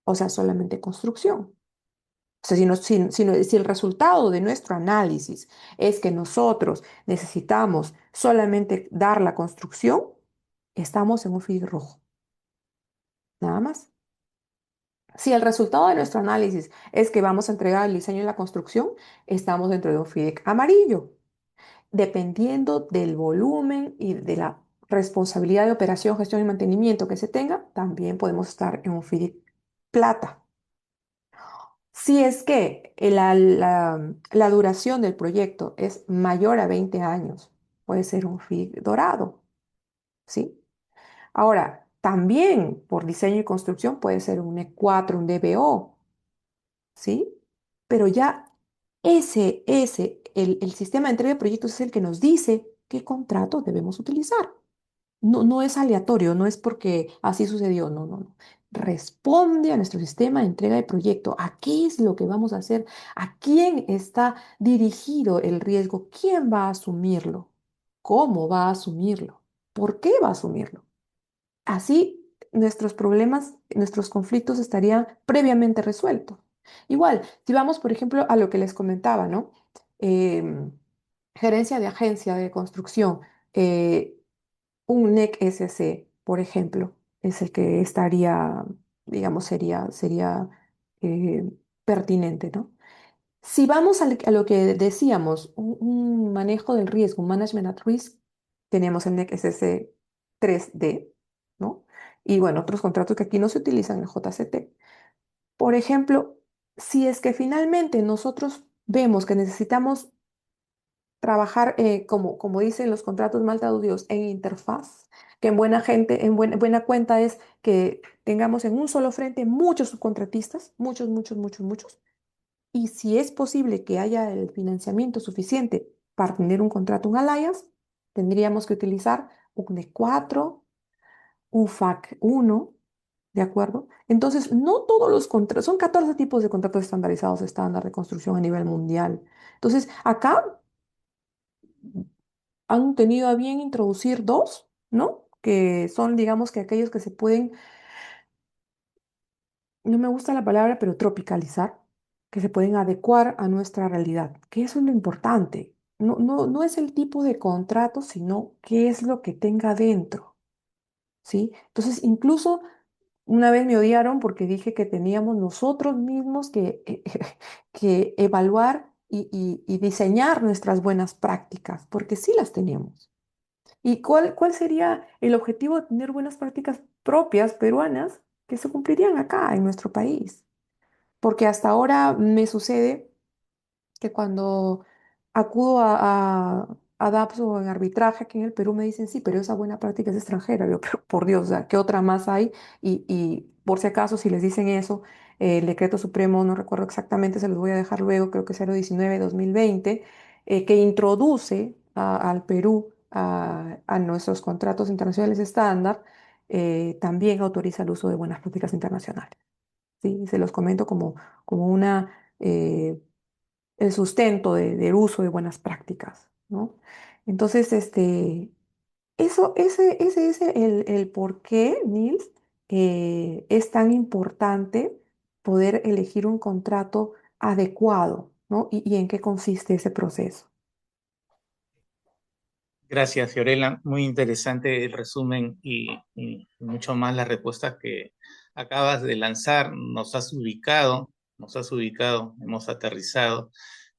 [SPEAKER 4] o sea, solamente construcción. O sea, si el resultado de nuestro análisis es que nosotros necesitamos solamente dar la construcción, estamos en un FIDIC rojo, nada más. Si el resultado de nuestro análisis es que vamos a entregar el diseño y la construcción, estamos dentro de un FIDIC amarillo, dependiendo del volumen y de la responsabilidad de operación, gestión y mantenimiento que se tenga, también podemos estar en un FDIC plata. Si es que la duración del proyecto es mayor a 20 años, puede ser un FDIC dorado, ¿sí? Ahora, también por diseño y construcción puede ser un E4, un DBO, ¿sí? Pero ya el sistema de entrega de proyectos es el que nos dice qué contrato debemos utilizar. No, no es aleatorio, no es porque así sucedió, no, no, no. Responde a nuestro sistema de entrega de proyecto, a qué es lo que vamos a hacer, a quién está dirigido el riesgo, quién va a asumirlo, cómo va a asumirlo, por qué va a asumirlo. Así nuestros problemas, nuestros conflictos estarían previamente resueltos. Igual, si vamos, por ejemplo, a lo que les comentaba, ¿no? Em, Gerencia de agencia de construcción. eh, un NEC SC, por ejemplo, es el que estaría, digamos, sería eh, pertinente, ¿no? Si vamos a lo que decíamos, un manejo del riesgo, un management at risk, tenemos el NEC SC 3D, ¿no? Y bueno, otros contratos que aquí no se utilizan, el JCT. Por ejemplo, si es que finalmente nosotros vemos que necesitamos trabajar, como dicen los contratos mal traducidos, en interfaz, que en buena gente, en buena cuenta es que tengamos en un solo frente muchos subcontratistas, muchos, muchos, muchos, muchos, y si es posible que haya el financiamiento suficiente para tener un contrato, un alliance, tendríamos que utilizar un E4, un FAC 1, ¿de acuerdo? Entonces, no todos los contratos, son 14 tipos de contratos estandarizados estándar de construcción a nivel mundial. Entonces, acá han tenido a bien introducir dos, ¿no? Que son, digamos, que aquellos que se pueden, no me gusta la palabra, pero tropicalizar, que se pueden adecuar a nuestra realidad, que eso es lo importante. No, no, no es el tipo de contrato, sino qué es lo que tenga dentro, ¿sí? Entonces, incluso una vez me odiaron porque dije que teníamos nosotros mismos que evaluar y diseñar nuestras buenas prácticas, porque sí las tenemos. ¿Y cuál sería el objetivo de tener buenas prácticas propias peruanas que se cumplirían acá en nuestro país? Porque hasta ahora me sucede que cuando acudo a DAPS o en arbitraje aquí en el Perú me dicen, sí, pero esa buena práctica es extranjera. Yo, pero por Dios, o sea, ¿qué otra más hay? Y por si acaso, si les dicen eso, el decreto supremo, no recuerdo exactamente, se los voy a dejar luego, creo que es 019-2020, que introduce al Perú a nuestros contratos internacionales estándar, también autoriza el uso de buenas prácticas internacionales. ¿Sí? Se los comento como el sustento del uso de buenas prácticas, ¿no? Entonces, ese es el por qué, Nils, es tan importante poder elegir un contrato adecuado, ¿no? Y en qué consiste ese proceso.
[SPEAKER 1] Gracias, Fiorella. Muy interesante el resumen y mucho más las respuestas que acabas de lanzar. Nos has ubicado, hemos aterrizado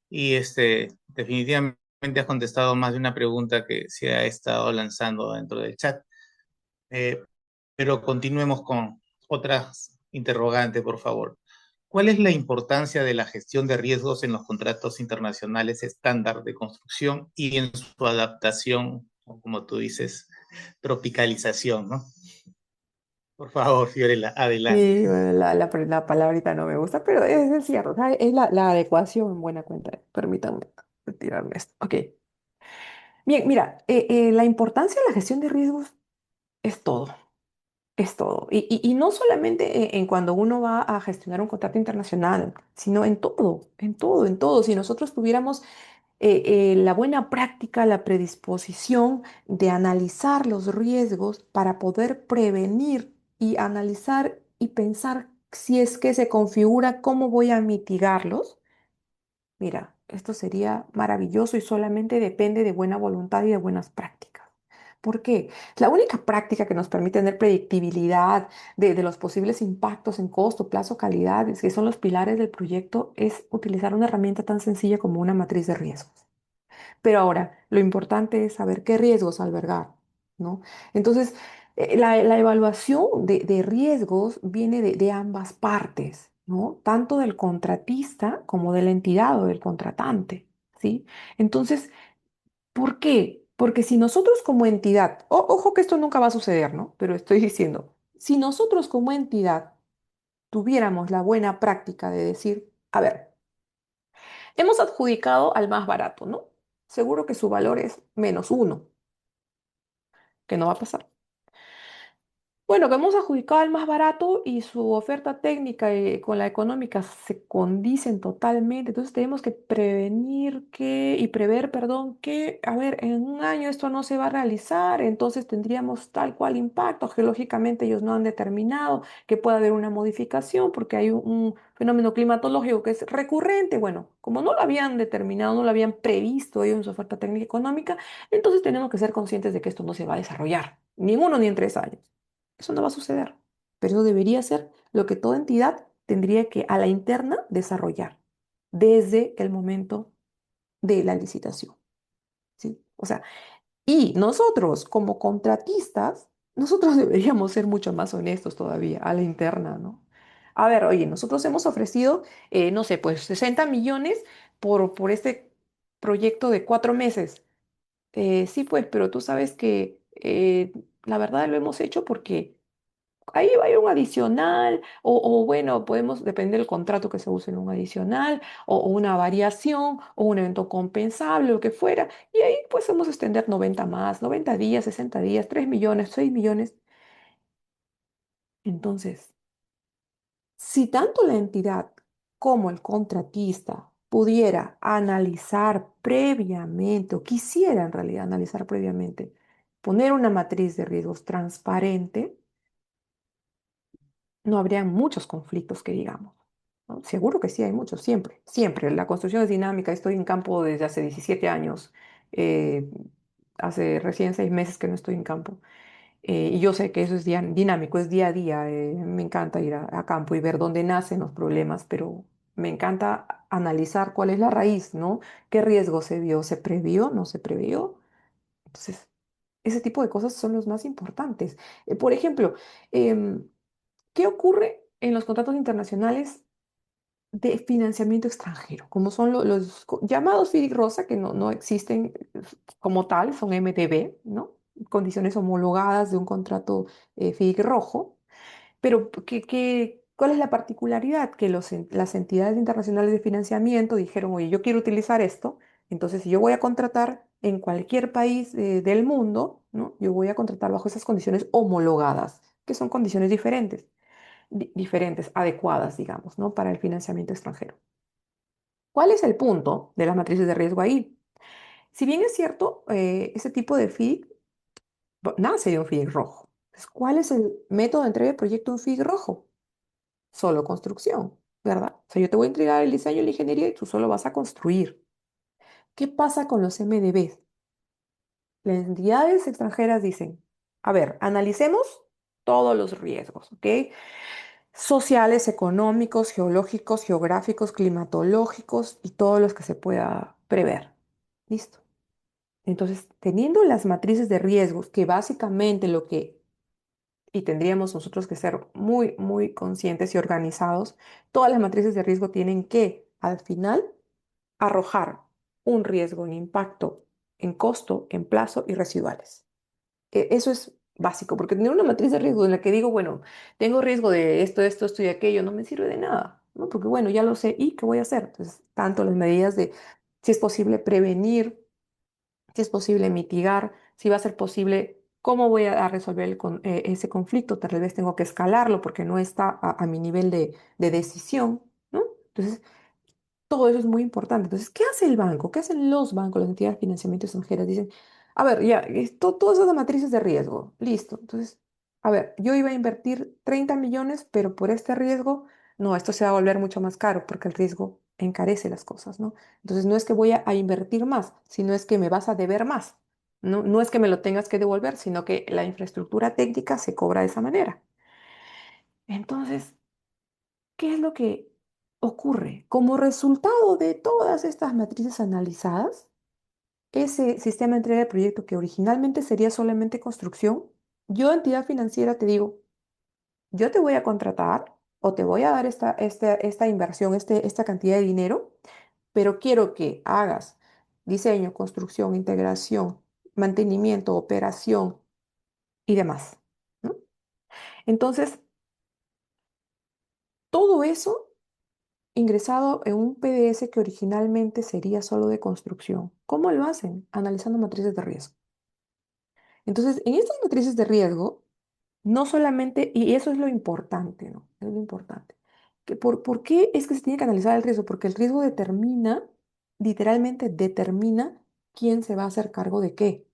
[SPEAKER 1] y definitivamente has contestado más de una pregunta que se ha estado lanzando dentro del chat. Eh, pero continuemos con otras interrogantes, por favor. ¿Cuál es la importancia de la gestión de riesgos en los contratos internacionales estándar de construcción y en su adaptación, o como tú dices, tropicalización, ¿no? Por favor, Fiorella, adelante.
[SPEAKER 4] Sí, bueno, la palabrita no me gusta, pero es cierto, o sea, es la adecuación en buena cuenta. Permítanme retirarme esto. Ok. Bien, mira, la importancia de la gestión de riesgos es todo. Es todo. Y no solamente en cuando uno va a gestionar un contrato internacional, sino en todo, en todo, en todo. Si nosotros tuviéramos la buena práctica, la predisposición de analizar los riesgos para poder prevenir y analizar y pensar si es que se configura, cómo voy a mitigarlos. Mira, esto sería maravilloso y solamente depende de buena voluntad y de buenas prácticas. ¿Por qué? La única práctica que nos permite tener predictibilidad de los posibles impactos en costo, plazo, calidad, que son los pilares del proyecto, es utilizar una herramienta tan sencilla como una matriz de riesgos. Pero ahora, lo importante es saber qué riesgos albergar. ¿no? Entonces, la evaluación de riesgos viene de ambas partes, ¿no? Tanto del contratista como de la entidad o del contratante, ¿sí? Entonces, ¿por qué? Porque si nosotros como entidad, ojo que esto nunca va a suceder, ¿no? Pero estoy diciendo, si nosotros como entidad tuviéramos la buena práctica de decir, a ver, hemos adjudicado al más barato, ¿no? Seguro que su valor es -1, que no va a pasar. Bueno, que hemos adjudicado al más barato y su oferta técnica con la económica se condicen totalmente. Entonces tenemos que prevenir y prever, perdón, que, a ver, en un año esto no se va a realizar, entonces tendríamos tal cual impacto. Geológicamente ellos no han determinado que pueda haber una modificación porque hay un fenómeno climatológico que es recurrente. Bueno, como no lo habían determinado, no lo habían previsto ellos en su oferta técnica económica, entonces tenemos que ser conscientes de que esto no se va a desarrollar, ni en 1 ni en 3 años. Eso no va a suceder, pero eso debería ser lo que toda entidad tendría que a la interna desarrollar desde el momento de la licitación, ¿sí? O sea, y nosotros como contratistas, nosotros deberíamos ser mucho más honestos todavía a la interna, ¿no? A ver, oye, nosotros hemos ofrecido, no sé, pues 60 millones por este proyecto de 4 meses. Sí, pues, pero tú sabes que la verdad lo hemos hecho porque ahí va a ir un adicional, o bueno, podemos, depender del contrato que se use en un adicional, o una variación, o un evento compensable, lo que fuera, y ahí pues podemos extender 90 más, 90 días, 60 días, 3 millones, 6 millones. Entonces, si tanto la entidad como el contratista pudiera analizar previamente, o quisiera en realidad analizar previamente, poner una matriz de riesgos transparente, no habrían muchos conflictos que digamos, ¿no? Seguro que sí, hay muchos, siempre, siempre. La construcción es dinámica, estoy en campo desde hace 17 años, eh, hace recién 6 meses que no estoy en campo, y yo sé que eso es dinámico, es día a día, me encanta ir a campo y ver dónde nacen los problemas, pero me encanta analizar cuál es la raíz, ¿no? ¿Qué riesgo se dio? ¿Se previó? ¿No se previó? Entonces, ese tipo de cosas son los más importantes. Por ejemplo, em, ¿qué ocurre en los contratos internacionales de financiamiento extranjero? Como son los llamados FIDIC Rosa, que no existen como tal, son MDB, ¿no? Condiciones homologadas de un contrato FIDIC rojo. Pero ¿cuál es la particularidad? Que las entidades internacionales de financiamiento dijeron, oye, yo quiero utilizar esto, entonces si yo voy a contratar en cualquier país del mundo, ¿no? Yo voy a contratar bajo esas condiciones homologadas, que son condiciones diferentes diferentes, adecuadas, digamos, ¿no? Para el financiamiento extranjero. ¿Cuál es el punto de las matrices de riesgo ahí? Si bien es cierto, ese tipo de FIG nace de un FIG rojo. Entonces, ¿cuál es el método de entrega de proyecto de un FIG rojo? Solo construcción, ¿verdad? O sea, yo te voy a entregar el diseño y la ingeniería y tú solo vas a construir. ¿Qué pasa con los MDBs? Las entidades extranjeras dicen, a ver, analicemos todos los riesgos, ¿ok? Sociales, económicos, geológicos, geográficos, climatológicos y todos los que se pueda prever. Listo. Entonces, teniendo las matrices de riesgos, que básicamente y tendríamos nosotros que ser muy, muy conscientes y organizados, todas las matrices de riesgo tienen que, al final, arrojar un riesgo en impacto, en costo, en plazo y residuales. Eso es básico, porque tener una matriz de riesgo en la que digo, bueno, tengo riesgo de esto y aquello, no me sirve de nada, ¿no? Porque bueno, ya lo sé, ¿y qué voy a hacer? Entonces, tanto las medidas de si es posible prevenir, si es posible mitigar, si va a ser posible, cómo voy a resolver ese conflicto, tal vez tengo que escalarlo porque no está a mi nivel de decisión, ¿no? Entonces, todo eso es muy importante. Entonces, ¿qué hace el banco? ¿Qué hacen los bancos, las entidades de financiamiento extranjeras? Dicen, a ver, ya, todas esas matrices de riesgo, listo. Entonces, a ver, yo iba a invertir 30 millones, pero por este riesgo, no, esto se va a volver mucho más caro porque el riesgo encarece las cosas, ¿no? Entonces, no es que voy a invertir más, sino es que me vas a deber más. No, no es que me lo tengas que devolver, sino que la infraestructura técnica se cobra de esa manera. Entonces, ¿qué es lo que ocurre? Como resultado de todas estas matrices analizadas, ese sistema de entrega de proyecto que originalmente sería solamente construcción, yo, entidad financiera, te digo, yo te voy a contratar o te voy a dar esta inversión, esta cantidad de dinero, pero quiero que hagas diseño, construcción, integración, mantenimiento, operación y demás, ¿no? Entonces, todo eso ingresado en un PDS que originalmente sería solo de construcción. ¿Cómo lo hacen? Analizando matrices de riesgo. Entonces, en estas matrices de riesgo, no solamente, y eso es lo importante, ¿no? Es lo importante. ¿Por qué es que se tiene que analizar el riesgo? Porque el riesgo determina, literalmente determina quién se va a hacer cargo de qué,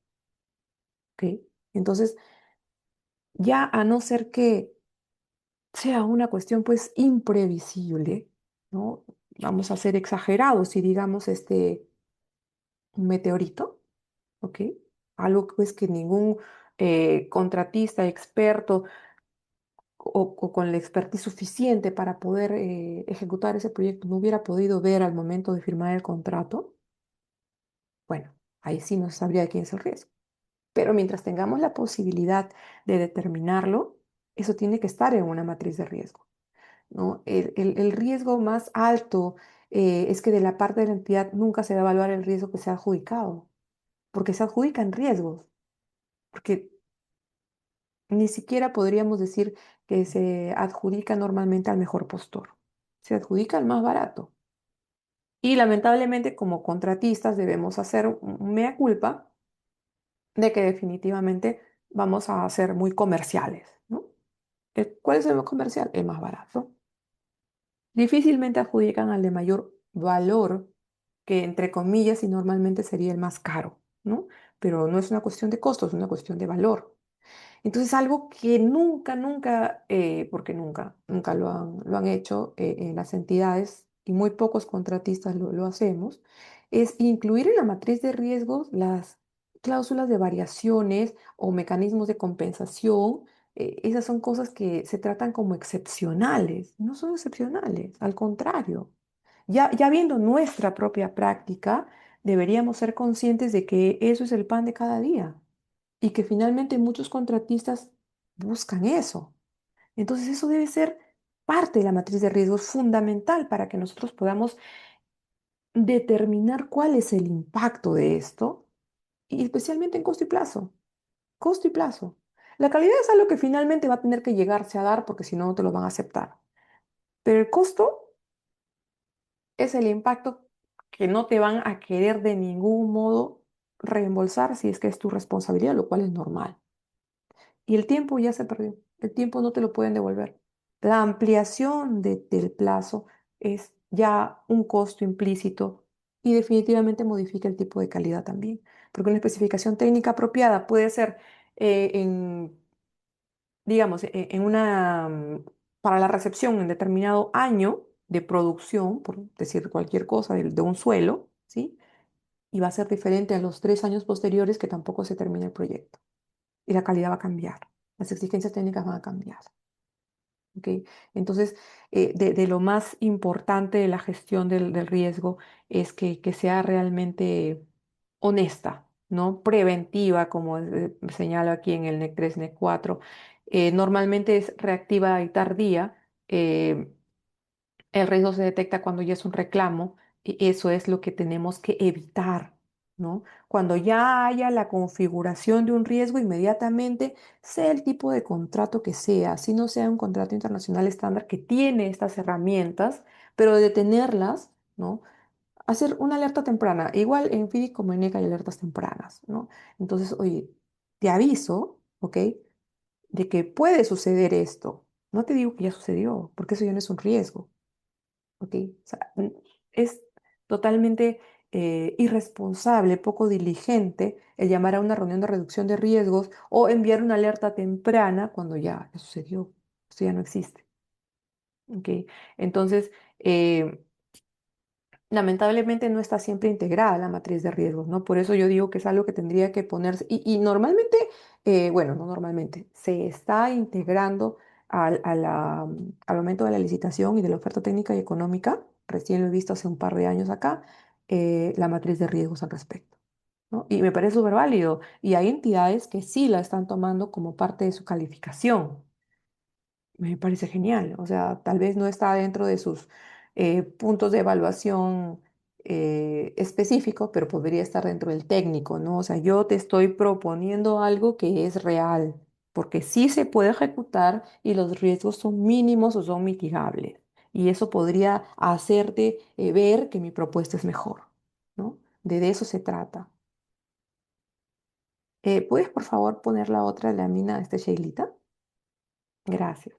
[SPEAKER 4] ¿ok? Entonces, ya a no ser que sea una cuestión pues imprevisible, ¿no? Vamos a ser exagerados y digamos un meteorito, ¿ok? Algo pues que ningún contratista experto o con la expertise suficiente para poder ejecutar ese proyecto no hubiera podido ver al momento de firmar el contrato, bueno, ahí sí no se sabría de quién es el riesgo. Pero mientras tengamos la posibilidad de determinarlo, eso tiene que estar en una matriz de riesgo, ¿no? El riesgo más alto es que de la parte de la entidad nunca se va a evaluar el riesgo que se ha adjudicado, porque se adjudican riesgos, porque ni siquiera podríamos decir que se adjudica normalmente al mejor postor, se adjudica al más barato. Y lamentablemente como contratistas debemos hacer un mea culpa de que definitivamente vamos a ser muy comerciales, ¿no? ¿Cuál es el más comercial? El más barato. Difícilmente adjudican al de mayor valor, que entre comillas y normalmente sería el más caro, ¿no? Pero no es una cuestión de costos, es una cuestión de valor. Entonces, algo que nunca, porque nunca lo han hecho en las entidades y muy pocos contratistas lo hacemos, es incluir en la matriz de riesgos las cláusulas de variaciones o mecanismos de compensación. Esas son cosas que se tratan como excepcionales, no son excepcionales, al contrario. Ya viendo nuestra propia práctica, deberíamos ser conscientes de que eso es el pan de cada día y que finalmente muchos contratistas buscan eso. Entonces eso debe ser parte de la matriz de riesgos fundamental para que nosotros podamos determinar cuál es el impacto de esto, y especialmente en costo y plazo. Costo y plazo. La calidad es algo que finalmente va a tener que llegarse a dar porque si no, no te lo van a aceptar. Pero el costo es el impacto que no te van a querer de ningún modo reembolsar si es que es tu responsabilidad, lo cual es normal. Y el tiempo ya se perdió. El tiempo no te lo pueden devolver. La ampliación del plazo es ya un costo implícito y definitivamente modifica el tipo de calidad también. Porque una especificación técnica apropiada puede ser digamos, para la recepción en determinado año de producción, por decir cualquier cosa, de un suelo, ¿sí? Y va a ser diferente a los 3 años posteriores que tampoco se termina el proyecto y la calidad va a cambiar, las exigencias técnicas van a cambiar. ¿Ok? Entonces, de lo más importante de la gestión del riesgo es que sea realmente honesta, ¿no? Preventiva, como señalo aquí en el NEC 3, NEC 4. Normalmente es reactiva y tardía. El riesgo se detecta cuando ya es un reclamo y eso es lo que tenemos que evitar, ¿no? Cuando ya haya la configuración de un riesgo, inmediatamente, sea el tipo de contrato que sea, si no sea un contrato internacional estándar que tiene estas herramientas, pero de tenerlas, ¿no? Hacer una alerta temprana. Igual en FIDIC como en ECA hay alertas tempranas, ¿no? Entonces, oye, te aviso, ¿ok? De que puede suceder esto. No te digo que ya sucedió, porque eso ya no es un riesgo. ¿Ok? O sea, es totalmente irresponsable, poco diligente el llamar a una reunión de reducción de riesgos o enviar una alerta temprana cuando ya sucedió. Esto ya no existe. ¿Ok? Entonces, eh, lamentablemente no está siempre integrada la matriz de riesgos, ¿no? Por eso yo digo que es algo que tendría que ponerse, y normalmente, bueno, no normalmente, se está integrando al aumento de la licitación y de la oferta técnica y económica, recién lo he visto hace un par de años acá, la matriz de riesgos al respecto. ¿no? Y me parece súper válido. Y hay entidades que sí la están tomando como parte de su calificación. Me parece genial. O sea, tal vez no está dentro de sus puntos de evaluación específicos, pero podría estar dentro del técnico, ¿no? O sea, yo te estoy proponiendo algo que es real, porque sí se puede ejecutar y los riesgos son mínimos o son mitigables. Y eso podría hacerte ver que mi propuesta es mejor, ¿no? De eso se trata. ¿Puedes, por favor, poner la otra lámina, Sheilita? Gracias.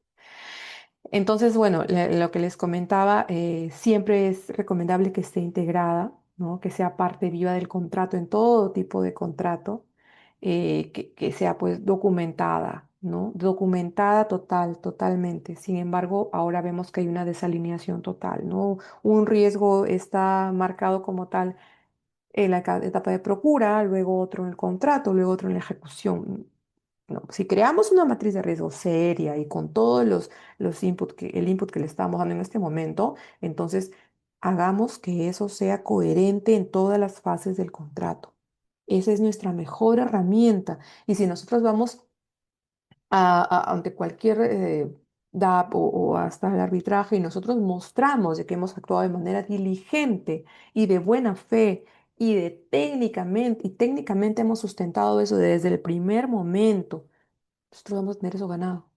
[SPEAKER 4] Entonces, bueno, lo que les comentaba, siempre es recomendable que esté integrada, ¿no? Que sea parte viva del contrato en todo tipo de contrato, que sea pues documentada, ¿no? Documentada totalmente. Sin embargo, ahora vemos que hay una desalineación total, ¿no? Un riesgo está marcado como tal en la etapa de procura, luego otro en el contrato, luego otro en la ejecución. No, si creamos una matriz de riesgo seria y con todos los input el input que le estamos dando en este momento, entonces hagamos que eso sea coherente en todas las fases del contrato. Esa es nuestra mejor herramienta. Y si nosotros vamos ante cualquier DAP o hasta el arbitraje y nosotros mostramos de que hemos actuado de manera diligente y de buena fe y técnicamente hemos sustentado eso desde el primer momento, nosotros vamos a tener eso ganado.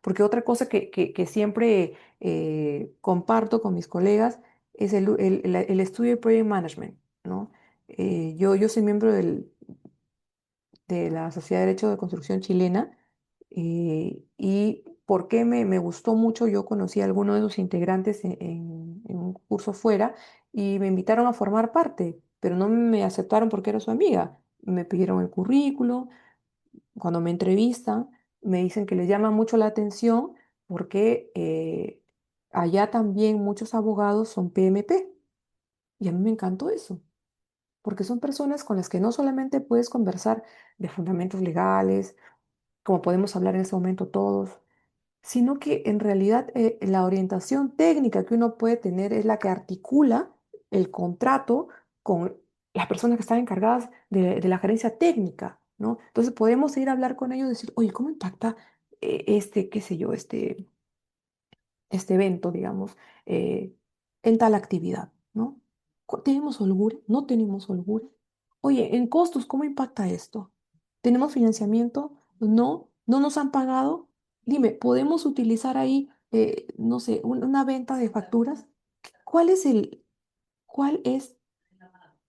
[SPEAKER 4] Porque otra cosa que siempre comparto con mis colegas es el estudio de Project Management, ¿no? Yo soy miembro de la Sociedad de Derecho de Construcción Chilena y ¿por qué me gustó mucho? Yo conocí a algunos de sus integrantes en un curso fuera y me invitaron a formar parte, pero no me aceptaron porque era su amiga. Me pidieron el currículo, cuando me entrevistan, me dicen que les llama mucho la atención porque allá también muchos abogados son PMP. Y a mí me encantó eso, porque son personas con las que no solamente puedes conversar de fundamentos legales, como podemos hablar en este momento todos, sino que en realidad la orientación técnica que uno puede tener es la que articula el contrato con las personas que están encargadas de la gerencia técnica, ¿no? Entonces podemos ir a hablar con ellos y decir, oye, ¿cómo impacta qué sé yo, este evento, digamos, eh, en tal actividad, ¿no? ¿Tenemos holgura? ¿No tenemos holgura? Oye, en costos, ¿cómo impacta esto? ¿Tenemos financiamiento? No, no nos han pagado. Dime, ¿podemos utilizar ahí, no sé, una venta de facturas? ¿Cuál es cuál es,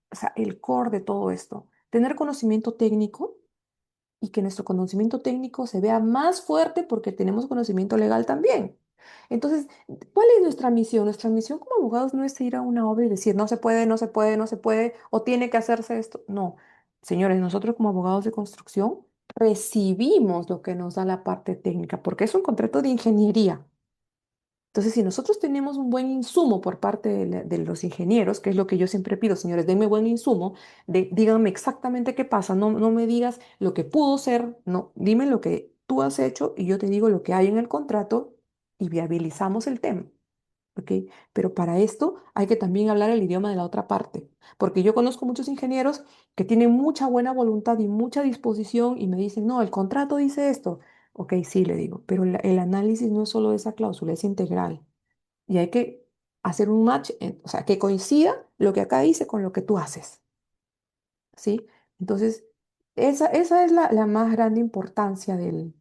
[SPEAKER 4] o sea, el core de todo esto? Tener conocimiento técnico y que nuestro conocimiento técnico se vea más fuerte porque tenemos conocimiento legal también. Entonces, ¿cuál es nuestra misión? Nuestra misión como abogados no es ir a una obra y decir, no se puede, no se puede, no se puede, o tiene que hacerse esto. No, señores, nosotros como abogados de construcción recibimos lo que nos da la parte técnica, porque es un contrato de ingeniería. Entonces, si nosotros tenemos un buen insumo por parte de los ingenieros, que es lo que yo siempre pido, señores, denme buen insumo, díganme exactamente qué pasa, no me digas lo que pudo ser, no, dime lo que tú has hecho y yo te digo lo que hay en el contrato y viabilizamos el tema, ¿ok? Pero para esto hay que también hablar el idioma de la otra parte, porque yo conozco muchos ingenieros que tienen mucha buena voluntad y mucha disposición y me dicen, no, el contrato dice esto. Ok, sí, le digo, pero el análisis no es solo esa cláusula, es integral. Y hay que hacer un match, o sea, que coincida lo que acá dice con lo que tú haces, ¿sí? Entonces, esa es la más grande importancia de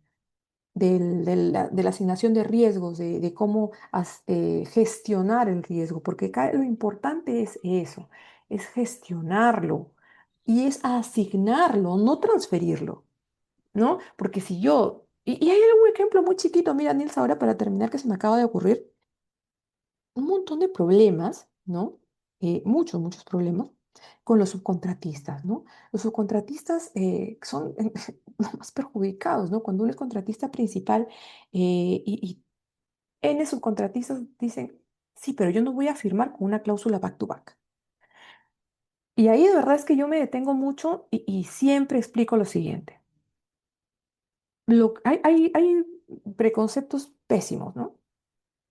[SPEAKER 4] la asignación de riesgos, de cómo gestionar el riesgo, porque acá lo importante es eso, es gestionarlo y es asignarlo, no transferirlo, ¿no? Porque si yo, y hay algún ejemplo muy chiquito, mira, Nils, ahora para terminar, que se me acaba de ocurrir un montón de problemas, ¿no? Muchos problemas con los subcontratistas, ¿no? Los subcontratistas son los más perjudicados, ¿no? Cuando uno es contratista principal y N subcontratistas dicen, sí, pero yo no voy a firmar con una cláusula back to back. Y ahí de verdad es que yo me detengo mucho y siempre explico lo siguiente. Hay preconceptos pésimos, ¿no?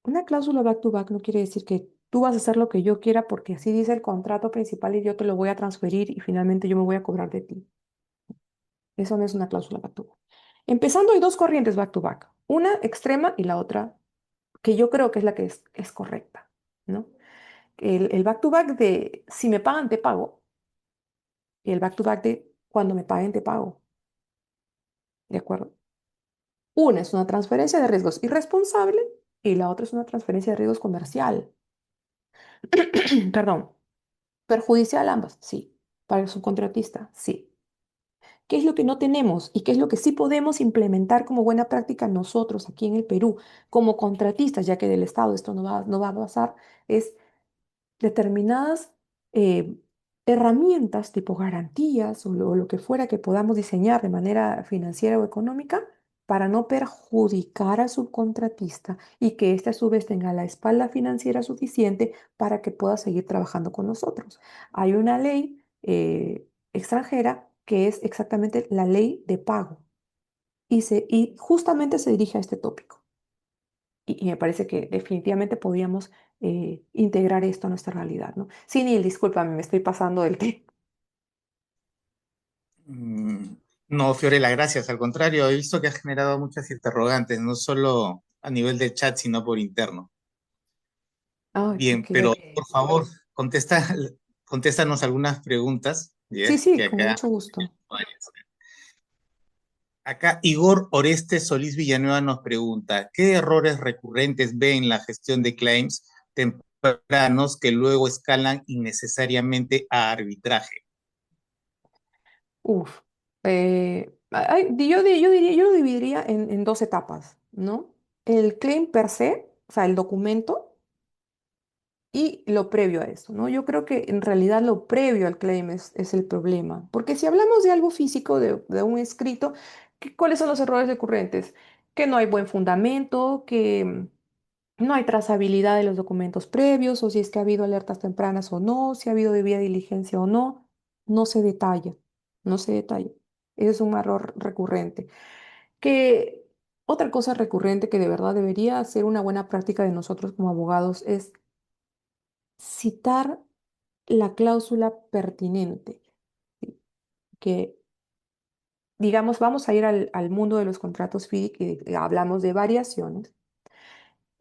[SPEAKER 4] Una cláusula back to back no quiere decir que tú vas a hacer lo que yo quiera porque así dice el contrato principal y yo te lo voy a transferir y finalmente yo me voy a cobrar de ti. Eso no es una cláusula back to back. Empezando, hay dos corrientes back to back, una extrema y la otra que yo creo que es la que es correcta, ¿no? El back to back de si me pagan, te pago, y el back to back de cuando me paguen, te pago, ¿de acuerdo? Una es una transferencia de riesgos irresponsable y la otra es una transferencia de riesgos comercial. Perdón, perjudicial ambas, sí. Para el subcontratista, sí. ¿Qué es lo que no tenemos y qué es lo que sí podemos implementar como buena práctica nosotros aquí en el Perú como contratistas, ya que del Estado esto no va a pasar? Es determinadas eh, herramientas tipo garantías o lo que fuera que podamos diseñar de manera financiera o económica para no perjudicar al subcontratista y que éste a su vez tenga la espalda financiera suficiente para que pueda seguir trabajando con nosotros. Hay una ley extranjera que es exactamente la ley de pago y justamente se dirige a este tópico y me parece que definitivamente podíamos integrar esto a nuestra realidad, ¿no? Sí, Neil, discúlpame, me estoy pasando del tiempo.
[SPEAKER 1] Mm, No, Fiorella, gracias. Al contrario, he visto que has generado muchas interrogantes, no solo a nivel del chat, sino por interno.
[SPEAKER 4] Ay,
[SPEAKER 1] Bien,
[SPEAKER 4] qué
[SPEAKER 1] pero
[SPEAKER 4] bueno.
[SPEAKER 1] por favor, contéstanos algunas preguntas,
[SPEAKER 4] Sí,
[SPEAKER 1] ¿ya?
[SPEAKER 4] sí,
[SPEAKER 1] Que
[SPEAKER 4] con
[SPEAKER 1] acá,
[SPEAKER 4] mucho gusto.
[SPEAKER 1] acá Igor Orestes Solís Villanueva nos pregunta, ¿qué errores recurrentes ve en la gestión de claims tempranos que luego escalan innecesariamente a arbitraje?
[SPEAKER 4] Uf. Yo lo dividiría en dos etapas, ¿no? El claim per se, o sea, el documento, y lo previo a eso, ¿no? Yo creo que en realidad lo previo al claim es el problema, porque si hablamos de algo físico, de un escrito, ¿cuáles son los errores recurrentes? Que no hay buen fundamento, que no hay trazabilidad de los documentos previos, o si es que ha habido alertas tempranas o no, si ha habido debida diligencia o no, no se detalla, no se detalla. Ese es un error recurrente. Que otra cosa recurrente que de verdad debería ser una buena práctica de nosotros como abogados es citar la cláusula pertinente, ¿sí? Que digamos, vamos a ir al mundo de los contratos FIDIC y hablamos de variaciones.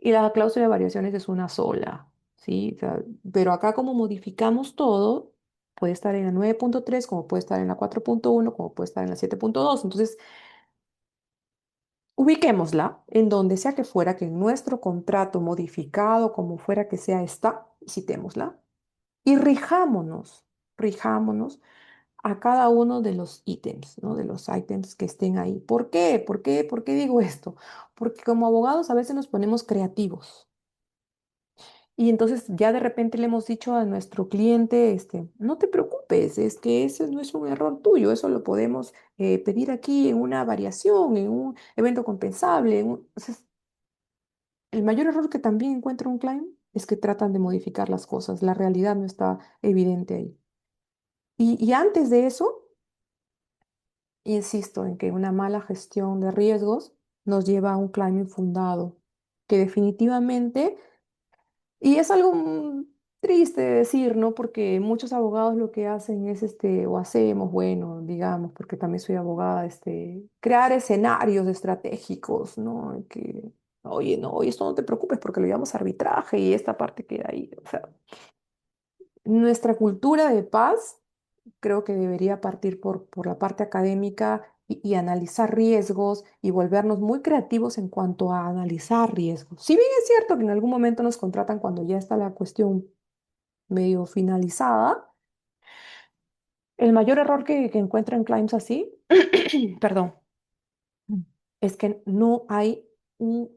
[SPEAKER 4] Y la cláusula de variaciones es una sola, ¿sí? O sea, pero acá como modificamos todo, puede estar en la 9.3 como puede estar en la 4.1 como puede estar en la 7.2. Entonces, ubiquémosla en donde sea que fuera que en nuestro contrato modificado, como fuera que sea, está, citémosla, y rijámonos a cada uno de los ítems, ¿no? De los ítems que estén ahí. ¿Por qué? ¿Por qué digo esto? Porque como abogados a veces nos ponemos creativos. Y entonces ya de repente le hemos dicho a nuestro cliente, no te preocupes, es que ese no es un error tuyo, eso lo podemos pedir aquí en una variación, en un evento compensable. O sea, el mayor error que también encuentra un client es que tratan de modificar las cosas, la realidad no está evidente ahí. Y antes de eso, insisto en que una mala gestión de riesgos nos lleva a un claim infundado, que definitivamente. Y es algo triste de decir, ¿no? Porque muchos abogados lo que hacen es, o hacemos, bueno, digamos, porque también soy abogada, crear escenarios estratégicos, ¿no? Que, oye, no, oye, esto no te preocupes porque lo llevamos a arbitraje y esta parte queda ahí. O sea, nuestra cultura de paz creo que debería partir por la parte académica y analizar riesgos y volvernos muy creativos en cuanto a analizar riesgos. Si bien es cierto que en algún momento nos contratan cuando ya está la cuestión medio finalizada, el mayor error que encuentro en claims así, perdón, es que no hay un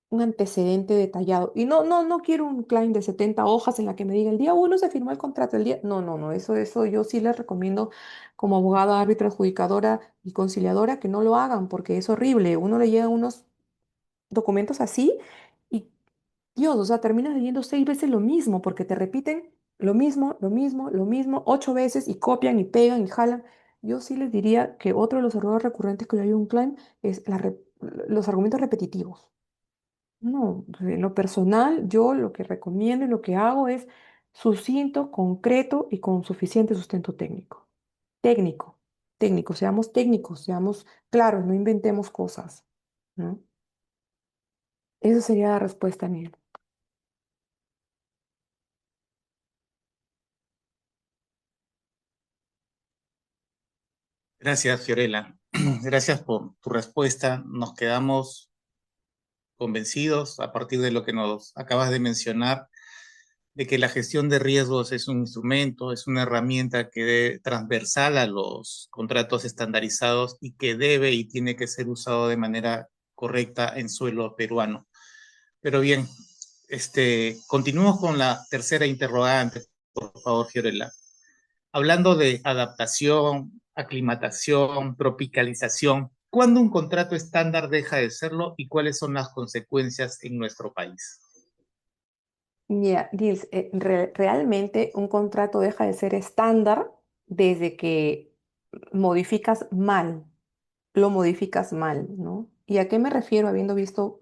[SPEAKER 4] un antecedente detallado. Y no quiero un claim de 70 hojas en la que me diga el día uno se firmó el contrato, el día. No, eso yo sí les recomiendo como abogada, árbitra, adjudicadora y conciliadora que no lo hagan porque es horrible. Uno le llega unos documentos así y Dios, o sea, terminas leyendo 6 veces lo mismo porque te repiten lo mismo, 8 veces y copian y pegan y jalan. Yo sí les diría que otro de los errores recurrentes que yo hay en un claim es los argumentos repetitivos. No, en lo personal, yo lo que recomiendo y lo que hago es sucinto, concreto y con suficiente sustento técnico. Técnico, técnicos, seamos claros, no inventemos cosas, ¿no? Esa sería la respuesta, Neil.
[SPEAKER 1] Gracias, Fiorella. Gracias por tu respuesta. Nos quedamos convencidos a partir de lo que nos acabas de mencionar, de que la gestión de riesgos es un instrumento, es una herramienta transversal a los contratos estandarizados y que debe y tiene que ser usado de manera correcta en suelo peruano. Pero bien, continuemos con la tercera interrogante, por favor, Fiorella. Hablando de adaptación, aclimatación, tropicalización, ¿cuándo un contrato estándar deja de serlo y cuáles son las consecuencias en nuestro país?
[SPEAKER 4] Mira, Nils, realmente un contrato deja de ser estándar desde que modificas mal, lo modificas mal, ¿no? ¿Y a qué me refiero? Habiendo visto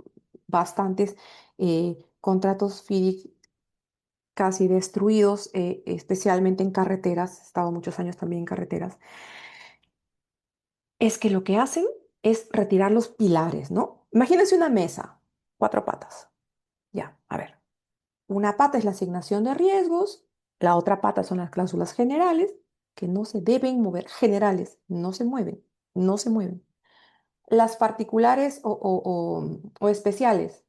[SPEAKER 4] bastantes contratos FIDIC casi destruidos, especialmente en carreteras, he estado muchos años también en carreteras, es que lo que hacen es retirar los pilares, ¿no? Imagínense una mesa, cuatro patas. Ya, a ver. Una pata es la asignación de riesgos, la otra pata son las cláusulas generales, que no se deben mover, generales, no se mueven, no se mueven. Las particulares o especiales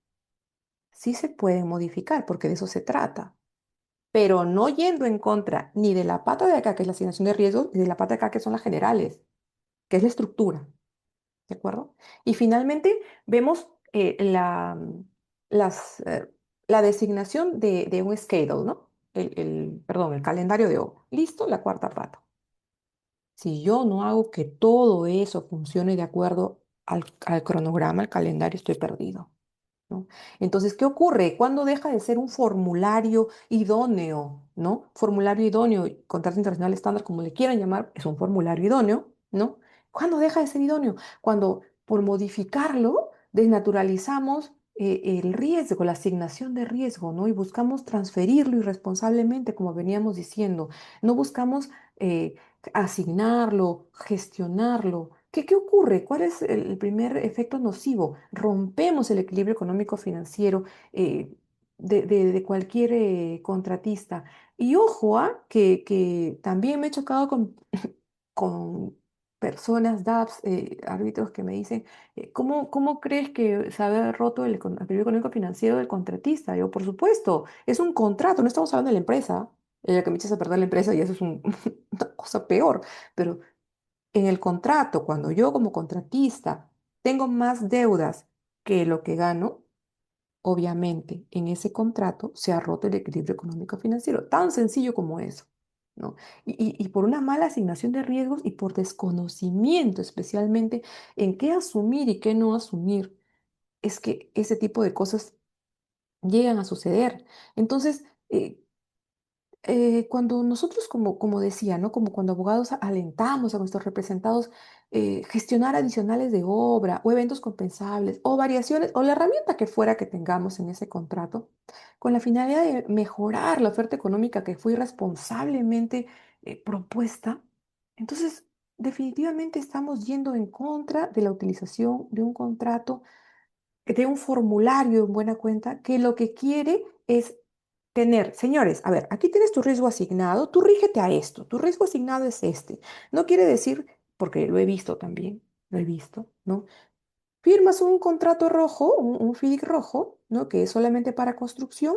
[SPEAKER 4] sí se pueden modificar, porque de eso se trata, pero no yendo en contra ni de la pata de acá, que es la asignación de riesgos, ni de la pata de acá, que son las generales, que es la estructura. ¿De acuerdo? Y finalmente vemos las, la designación de un schedule, ¿no? Perdón, el calendario de obra. Listo, la cuarta pata. Si yo no hago que todo eso funcione de acuerdo al cronograma, al calendario, estoy perdido. ¿No? Entonces, ¿qué ocurre? ¿Cuándo deja de ser un formulario idóneo? ¿No? Formulario idóneo, contrato internacional estándar, como le quieran llamar, es un formulario idóneo, ¿no? ¿Cuándo deja de ser idóneo? Cuando por modificarlo desnaturalizamos el riesgo, la asignación de riesgo, ¿no? Y buscamos transferirlo irresponsablemente, como veníamos diciendo. No buscamos eh, asignarlo, gestionarlo. ¿Qué ocurre? ¿Cuál es el primer efecto nocivo? Rompemos el equilibrio económico-financiero de cualquier contratista. Y ojo, que también me he chocado con personas, DAPs, árbitros que me dicen, ¿cómo crees que se ha roto el equilibrio económico-financiero del contratista? Yo, por supuesto, es un contrato, no estamos hablando de la empresa. El que me echas a perder la empresa y eso es una cosa peor. Pero en el contrato, cuando yo como contratista tengo más deudas que lo que gano, obviamente en ese contrato se ha roto el equilibrio económico financiero, tan sencillo como eso, ¿no? Y por una mala asignación de riesgos y por desconocimiento especialmente en qué asumir y qué no asumir, es que ese tipo de cosas llegan a suceder. Entonces, cuando nosotros, como decía, ¿no? Como cuando abogados alentamos a nuestros representados gestionar adicionales de obra o eventos compensables o variaciones o la herramienta que fuera que tengamos en ese contrato, con la finalidad de mejorar la oferta económica que fue irresponsablemente propuesta, entonces definitivamente estamos yendo en contra de la utilización de un contrato, de un formulario en buena cuenta, que lo que quiere es tener, señores, a ver, aquí tienes tu riesgo asignado, tú rígete a esto, tu riesgo asignado es este. No quiere decir, porque lo he visto también, lo he visto, ¿no? Firmas un contrato rojo, un FIDIC rojo, ¿no? Que es solamente para construcción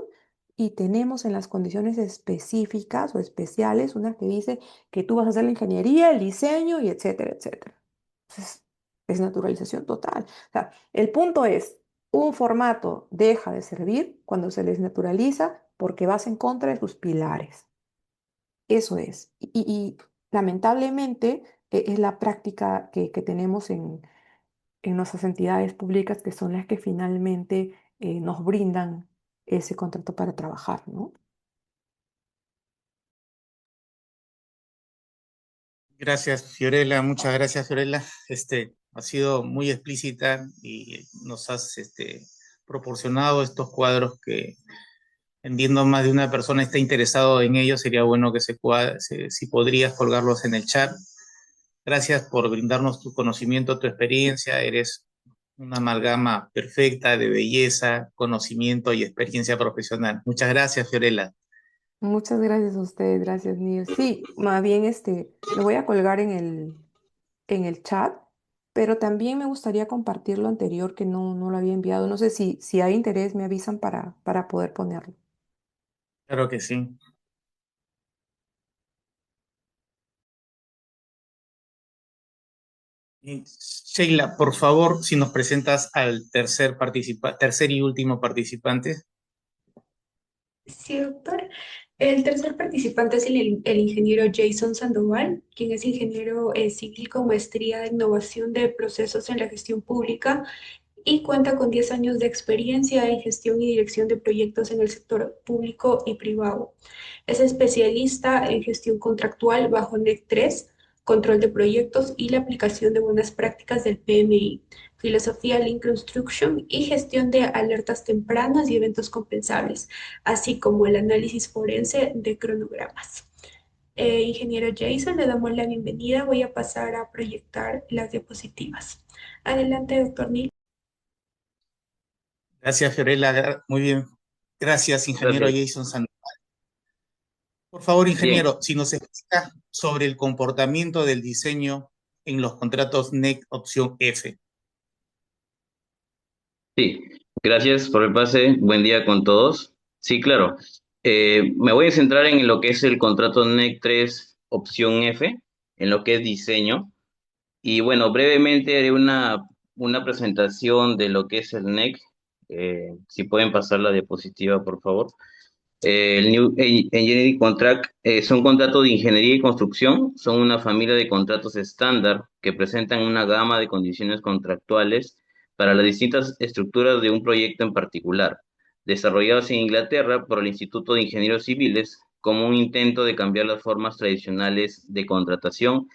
[SPEAKER 4] y tenemos en las condiciones específicas o especiales una que dice que tú vas a hacer la ingeniería, el diseño y etcétera, etcétera. Entonces, es naturalización total. O sea, el punto es, un formato deja de servir cuando se les naturaliza porque vas en contra de sus pilares. Eso es. Y lamentablemente es la práctica que tenemos en nuestras entidades públicas que son las que finalmente nos brindan ese contrato para trabajar, ¿no?
[SPEAKER 1] Gracias, Fiorella. Muchas gracias, Fiorella. Ha sido muy explícita y nos has proporcionado estos cuadros que entiendo más de una persona está interesado en ellos, sería bueno que si podrías colgarlos en el chat. Gracias por brindarnos tu conocimiento, tu experiencia. Eres una amalgama perfecta de belleza, conocimiento y experiencia profesional. Muchas gracias, Fiorella.
[SPEAKER 4] Muchas gracias a usted, gracias, Neil. Sí, más bien lo voy a colgar en el chat, pero también me gustaría compartir lo anterior que no lo había enviado. No sé si hay interés, me avisan para poder ponerlo.
[SPEAKER 1] Claro que sí. Y, Sheila, por favor, si nos presentas al tercer y último participante.
[SPEAKER 3] Sí, doctor. El tercer participante es el ingeniero Jason Sandoval, quien es ingeniero cíclico, maestría de innovación de procesos en la gestión pública y cuenta con 10 años de experiencia en gestión y dirección de proyectos en el sector público y privado. Es especialista en gestión contractual bajo NEC 3, control de proyectos y la aplicación de buenas prácticas del PMI, filosofía Lean Construction y gestión de alertas tempranas y eventos compensables, así como el análisis forense de cronogramas. Ingeniero Jason, le damos la bienvenida. Voy a pasar a proyectar las diapositivas. Adelante, doctor Neil.
[SPEAKER 1] Gracias, Fiorella. Muy bien. Gracias, ingeniero
[SPEAKER 5] Gracias.
[SPEAKER 1] Jason Sandoval. Por favor,
[SPEAKER 5] Bien,
[SPEAKER 1] ingeniero, si nos explica sobre el comportamiento del diseño en los contratos NEC opción F.
[SPEAKER 5] sí. Gracias por el pase. Buen día con todos. Sí, claro. Me voy a centrar en lo que es el contrato NEC 3 opción F, en lo que es diseño. Y bueno, brevemente haré una presentación de lo que es el NEC. Si pueden pasar la diapositiva, por favor. El New Engineering Contract son contratos de ingeniería y construcción, son una familia de contratos estándar que presentan una gama de condiciones contractuales para las distintas estructuras de un proyecto en particular, desarrollados en Inglaterra por el Instituto de Ingenieros Civiles como un intento de cambiar las formas tradicionales de contratación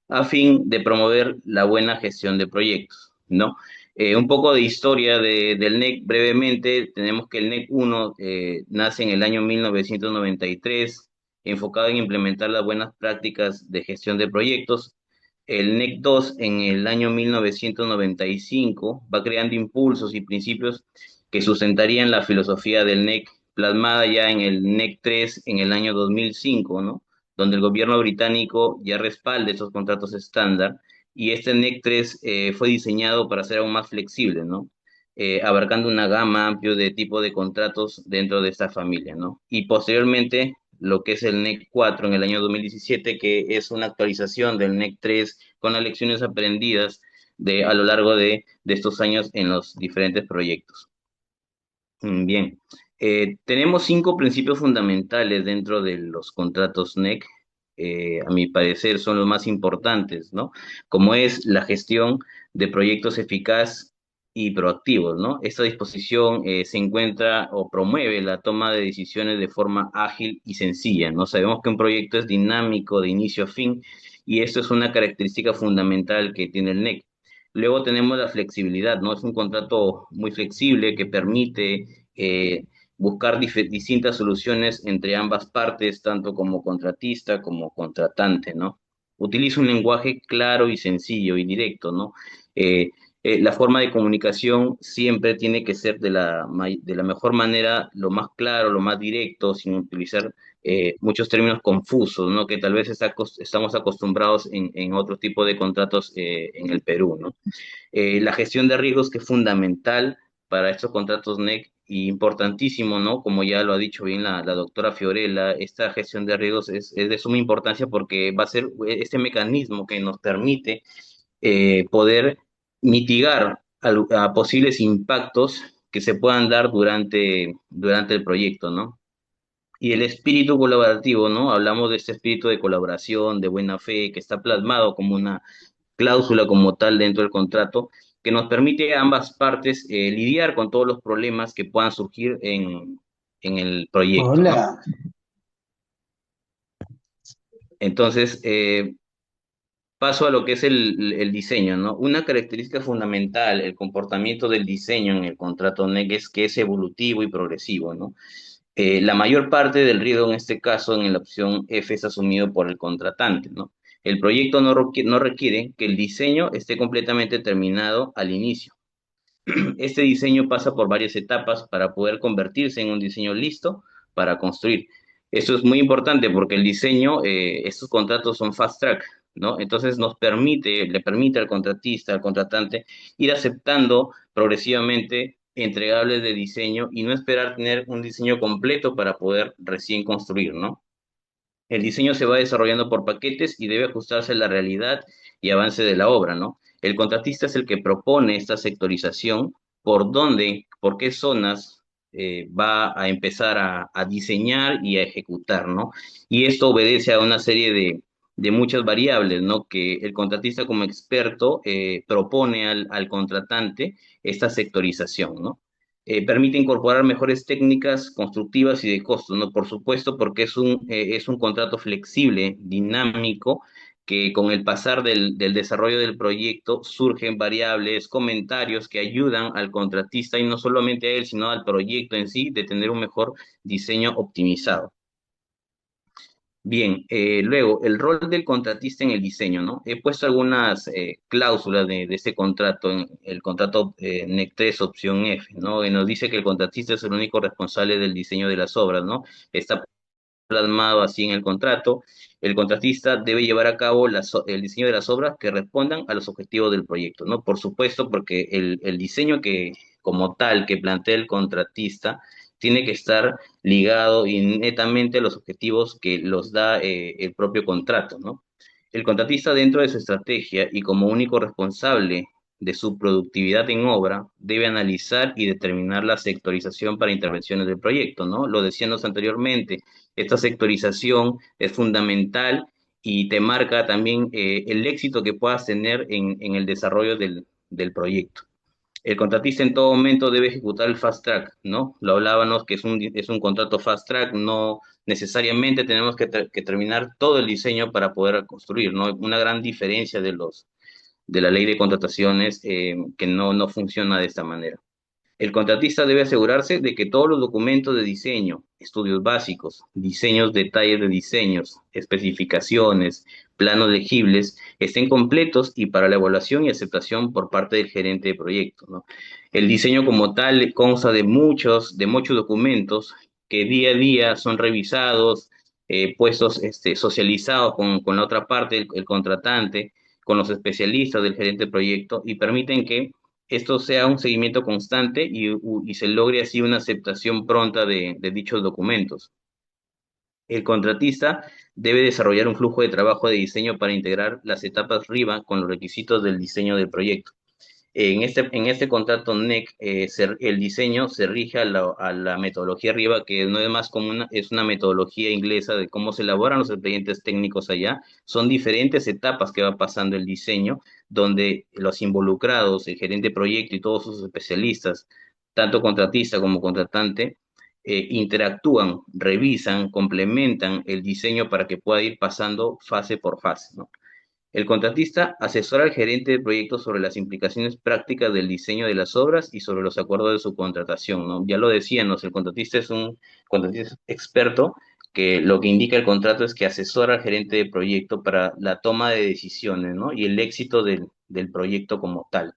[SPEAKER 5] a fin de promover la buena gestión de proyectos, ¿no? Un poco de historia del NEC brevemente. Tenemos que el NEC 1 nace en el año 1993, enfocado en implementar las buenas prácticas de gestión de proyectos. El NEC 2 en el año 1995 va creando impulsos y principios que sustentarían la filosofía del NEC, plasmada ya en el NEC 3 en el año 2005, ¿no? Donde el gobierno británico ya respalda esos contratos estándar y este NEC 3 fue diseñado para ser aún más flexible, ¿no? Abarcando una gama amplia de tipo de contratos dentro de esta familia, ¿no? Y posteriormente lo que es el NEC 4 en el año 2017, que es una actualización del NEC 3 con las lecciones aprendidas a lo largo de estos años en los diferentes proyectos. Bien, tenemos 5 principios fundamentales dentro de los contratos NEC. A mi parecer son los más importantes, ¿no? Como es la gestión de proyectos eficaz y proactivos, ¿no? Esta disposición se encuentra o promueve la toma de decisiones de forma ágil y sencilla, ¿no? Sabemos que un proyecto es dinámico de inicio a fin y esto es una característica fundamental que tiene el NEC. Luego tenemos la flexibilidad, ¿no? Es un contrato muy flexible que permite buscar distintas soluciones entre ambas partes, tanto como contratista como contratante, ¿no? Utiliza un lenguaje claro y sencillo y directo, ¿no? Eh, la forma de comunicación siempre tiene que ser de la mejor manera, lo más claro, lo más directo, sin utilizar muchos términos confusos, ¿no? Que tal vez estamos acostumbrados en otro tipo de contratos en el Perú, ¿no? La gestión de riesgos que es fundamental para estos contratos NEC y importantísimo, ¿no? Como ya lo ha dicho bien la doctora Fiorella, esta gestión de riesgos es de suma importancia porque va a ser este mecanismo que nos permite poder mitigar a posibles impactos que se puedan dar durante el proyecto, ¿no? Y el espíritu colaborativo, ¿no? Hablamos de este espíritu de colaboración, de buena fe, que está plasmado como una cláusula como tal dentro del contrato, que nos permite a ambas partes lidiar con todos los problemas que puedan surgir en el proyecto, ¿no?
[SPEAKER 6] Hola,
[SPEAKER 5] Entonces, Paso a lo que es el diseño, ¿no? Una característica fundamental, el comportamiento del diseño en el contrato NEC es que es evolutivo y progresivo, ¿no? La mayor parte del riesgo en este caso, en la opción F, es asumido por el contratante, ¿no? El proyecto no requiere que el diseño esté completamente terminado al inicio. Este diseño pasa por varias etapas para poder convertirse en un diseño listo para construir. Eso es muy importante porque el diseño, estos contratos son fast track, ¿no? Entonces le permite al contratista, al contratante, ir aceptando progresivamente entregables de diseño y no esperar tener un diseño completo para poder recién construir, ¿no? El diseño se va desarrollando por paquetes y debe ajustarse a la realidad y avance de la obra, ¿no? El contratista es el que propone esta sectorización, por dónde, por qué zonas va a empezar a diseñar y a ejecutar, ¿no? Y esto obedece a una serie de muchas variables, ¿no? Que el contratista como experto propone al contratante esta sectorización, ¿no? Permite incorporar mejores técnicas constructivas y de costos, ¿no? Por supuesto, porque es un contrato flexible, dinámico, que con el pasar del desarrollo del proyecto surgen variables, comentarios que ayudan al contratista y no solamente a él, sino al proyecto en sí, de tener un mejor diseño optimizado. Bien, luego, el rol del contratista en el diseño, ¿no? He puesto algunas cláusulas de este contrato, en el contrato NEC 3 opción F, ¿no? Que nos dice que el contratista es el único responsable del diseño de las obras, ¿no? Está plasmado así en el contrato. El contratista debe llevar a cabo el diseño de las obras que respondan a los objetivos del proyecto, ¿no? Por supuesto, porque el diseño que, como tal, que plantea el contratista, tiene que estar ligado y netamente a los objetivos que los da el propio contrato, ¿no? El contratista, dentro de su estrategia y como único responsable de su productividad en obra, debe analizar y determinar la sectorización para intervenciones del proyecto, ¿no? Lo decíamos anteriormente, esta sectorización es fundamental y te marca también el éxito que puedas tener en el desarrollo del proyecto. El contratista en todo momento debe ejecutar el fast track, ¿no? Lo hablábamos que es un contrato fast track, no necesariamente tenemos que terminar todo el diseño para poder construir, ¿no? Una gran diferencia de la ley de contrataciones que no funciona de esta manera. El contratista debe asegurarse de que todos los documentos de diseño, estudios básicos, diseños, detalles de diseños, especificaciones, planos legibles, estén completos y para la evaluación y aceptación por parte del gerente de proyecto, ¿no? El diseño como tal consta de muchos documentos que día a día son revisados, puestos, socializados con la otra parte, el contratante, con los especialistas del gerente de proyecto y permiten que esto sea un seguimiento constante y se logre así una aceptación pronta de dichos documentos. El contratista debe desarrollar un flujo de trabajo de diseño para integrar las etapas RIBA con los requisitos del diseño del proyecto. En este contrato NEC, el diseño se rige a la metodología RIBA, que no es más como es una metodología inglesa de cómo se elaboran los expedientes técnicos allá. Son diferentes etapas que va pasando el diseño, donde los involucrados, el gerente de proyecto y todos sus especialistas, tanto contratista como contratante, interactúan, revisan, complementan el diseño para que pueda ir pasando fase por fase, ¿no? El contratista asesora al gerente de proyecto sobre las implicaciones prácticas del diseño de las obras y sobre los acuerdos de su contratación, ¿no? Ya lo decíamos, el contratista es un contratista experto que lo que indica el contrato es que asesora al gerente de proyecto para la toma de decisiones, ¿no? Y el éxito del proyecto como tal.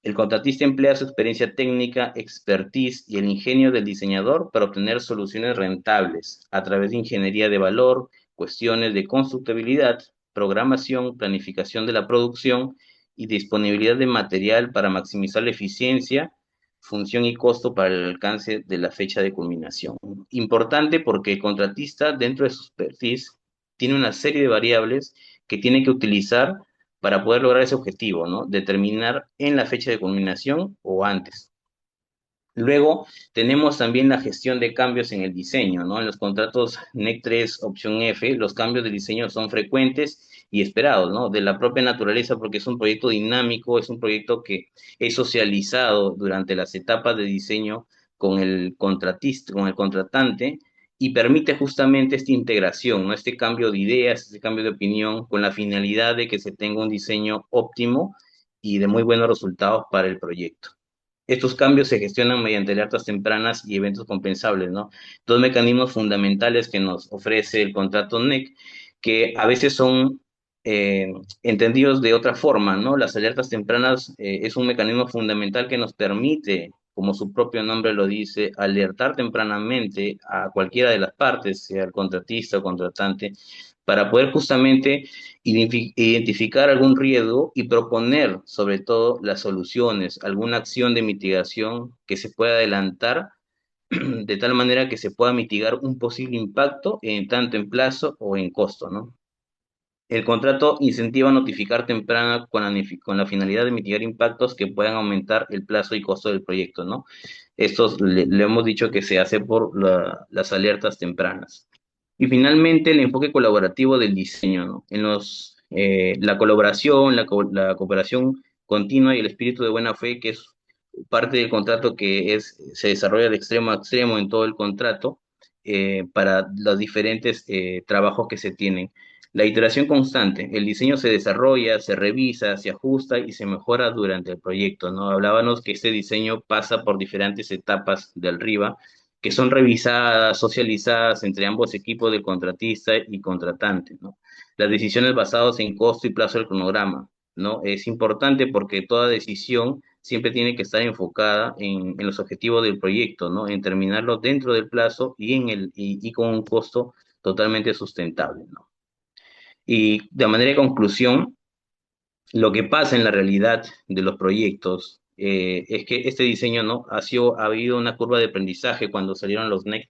[SPEAKER 5] El contratista emplea su experiencia técnica, expertise y el ingenio del diseñador para obtener soluciones rentables a través de ingeniería de valor, cuestiones de constructibilidad, programación, planificación de la producción y disponibilidad de material para maximizar la eficiencia, función y costo para el alcance de la fecha de culminación. Importante porque el contratista, dentro de su expertise, tiene una serie de variables que tiene que utilizar para poder lograr ese objetivo, ¿no? Determinar en la fecha de culminación o antes. Luego tenemos también la gestión de cambios en el diseño, ¿no? En los contratos NEC 3 opción F, los cambios de diseño son frecuentes y esperados, ¿no? De la propia naturaleza, porque es un proyecto dinámico, es un proyecto que es socializado durante las etapas de diseño con el contratista, con el contratante, y permite justamente esta integración, ¿no? Este cambio de ideas, este cambio de opinión, con la finalidad de que se tenga un diseño óptimo y de muy buenos resultados para el proyecto. Estos cambios se gestionan mediante alertas tempranas y eventos compensables, ¿no? Dos mecanismos fundamentales que nos ofrece el contrato NEC, que a veces son entendidos de otra forma, ¿no? Las alertas tempranas es un mecanismo fundamental que nos permite, como su propio nombre lo dice, alertar tempranamente a cualquiera de las partes, sea el contratista o contratante, para poder justamente identificar algún riesgo y proponer, sobre todo, las soluciones, alguna acción de mitigación que se pueda adelantar de tal manera que se pueda mitigar un posible impacto tanto en plazo o en costo, ¿no? El contrato incentiva a notificar temprano con la finalidad de mitigar impactos que puedan aumentar el plazo y costo del proyecto, ¿no? Esto le hemos dicho que se hace por las alertas tempranas. Y finalmente, el enfoque colaborativo del diseño, ¿no? La colaboración, la cooperación continua y el espíritu de buena fe, que es parte del contrato se desarrolla de extremo a extremo en todo el contrato para los diferentes trabajos que se tienen. La iteración constante, el diseño se desarrolla, se revisa, se ajusta y se mejora durante el proyecto, ¿no? Hablábamos que este diseño pasa por diferentes etapas del RIBA, que son revisadas, socializadas entre ambos equipos del contratista y contratante, ¿no? Las decisiones basadas en costo y plazo del cronograma, ¿no? Es importante porque toda decisión siempre tiene que estar enfocada en los objetivos del proyecto, ¿no? En terminarlo dentro del plazo y con un costo totalmente sustentable, ¿no? Y de manera de conclusión, lo que pasa en la realidad de los proyectos es que este diseño no ha habido una curva de aprendizaje cuando salieron los NEC.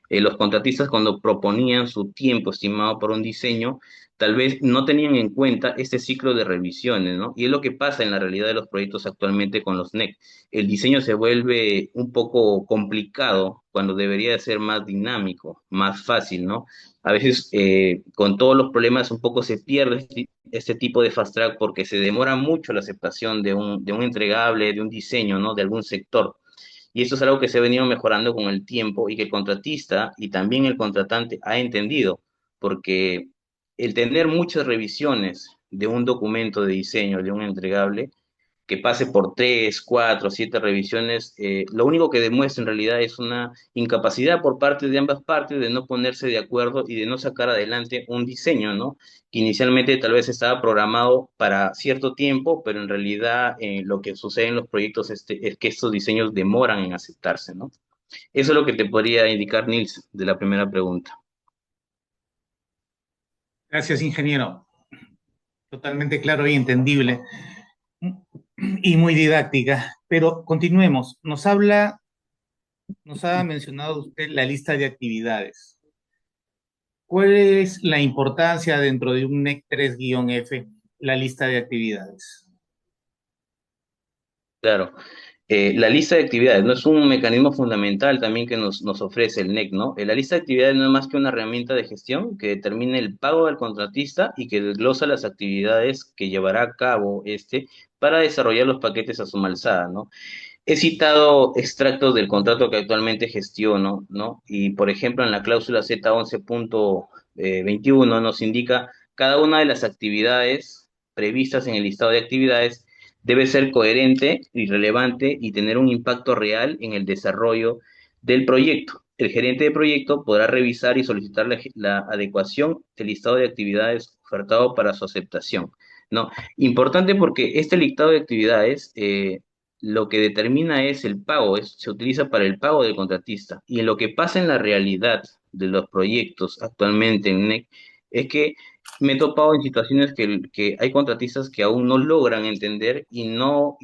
[SPEAKER 5] Los contratistas cuando proponían su tiempo estimado por un diseño, tal vez no tenían en cuenta este ciclo de revisiones, ¿no? Y es lo que pasa en la realidad de los proyectos actualmente con los NEC. El diseño se vuelve un poco complicado cuando debería de ser más dinámico, más fácil, ¿no? A veces con todos los problemas un poco se pierde este tipo de fast track porque se demora mucho la aceptación de un entregable, de un diseño, ¿no? De algún sector. Y esto es algo que se ha venido mejorando con el tiempo y que el contratista y también el contratante ha entendido, porque el tener muchas revisiones de un documento de diseño, de un entregable, que pase por 3, 4, 7 revisiones, lo único que demuestra en realidad es una incapacidad por parte de ambas partes de no ponerse de acuerdo y de no sacar adelante un diseño, ¿no? Que inicialmente tal vez estaba programado para cierto tiempo, pero en realidad lo que sucede en los proyectos es que estos diseños demoran en aceptarse, ¿no? Eso es lo que te podría indicar, Nils, de la primera pregunta.
[SPEAKER 1] Gracias, ingeniero. Totalmente claro y entendible y muy didáctica. Pero continuemos. Nos ha mencionado usted la lista de actividades. ¿Cuál es la importancia dentro de un NEC 3-F, la lista de actividades?
[SPEAKER 5] Claro. La lista de actividades, ¿no? Es un mecanismo fundamental también que nos ofrece el NEC, ¿no? La lista de actividades no es más que una herramienta de gestión que determina el pago del contratista y que desglosa las actividades que llevará a cabo para desarrollar los paquetes a su alzada, ¿no? He citado extractos del contrato que actualmente gestiono, ¿no? Y, por ejemplo, en la cláusula Z11.21 nos indica cada una de las actividades previstas en el listado de actividades debe ser coherente y relevante y tener un impacto real en el desarrollo del proyecto. El gerente de proyecto podrá revisar y solicitar la adecuación del listado de actividades ofertado para su aceptación, ¿no? Importante porque este listado de actividades lo que determina es el pago, se utiliza para el pago del contratista. Y en lo que pasa en la realidad de los proyectos actualmente en NEC es que me he topado en situaciones que hay contratistas que aún no logran entender y no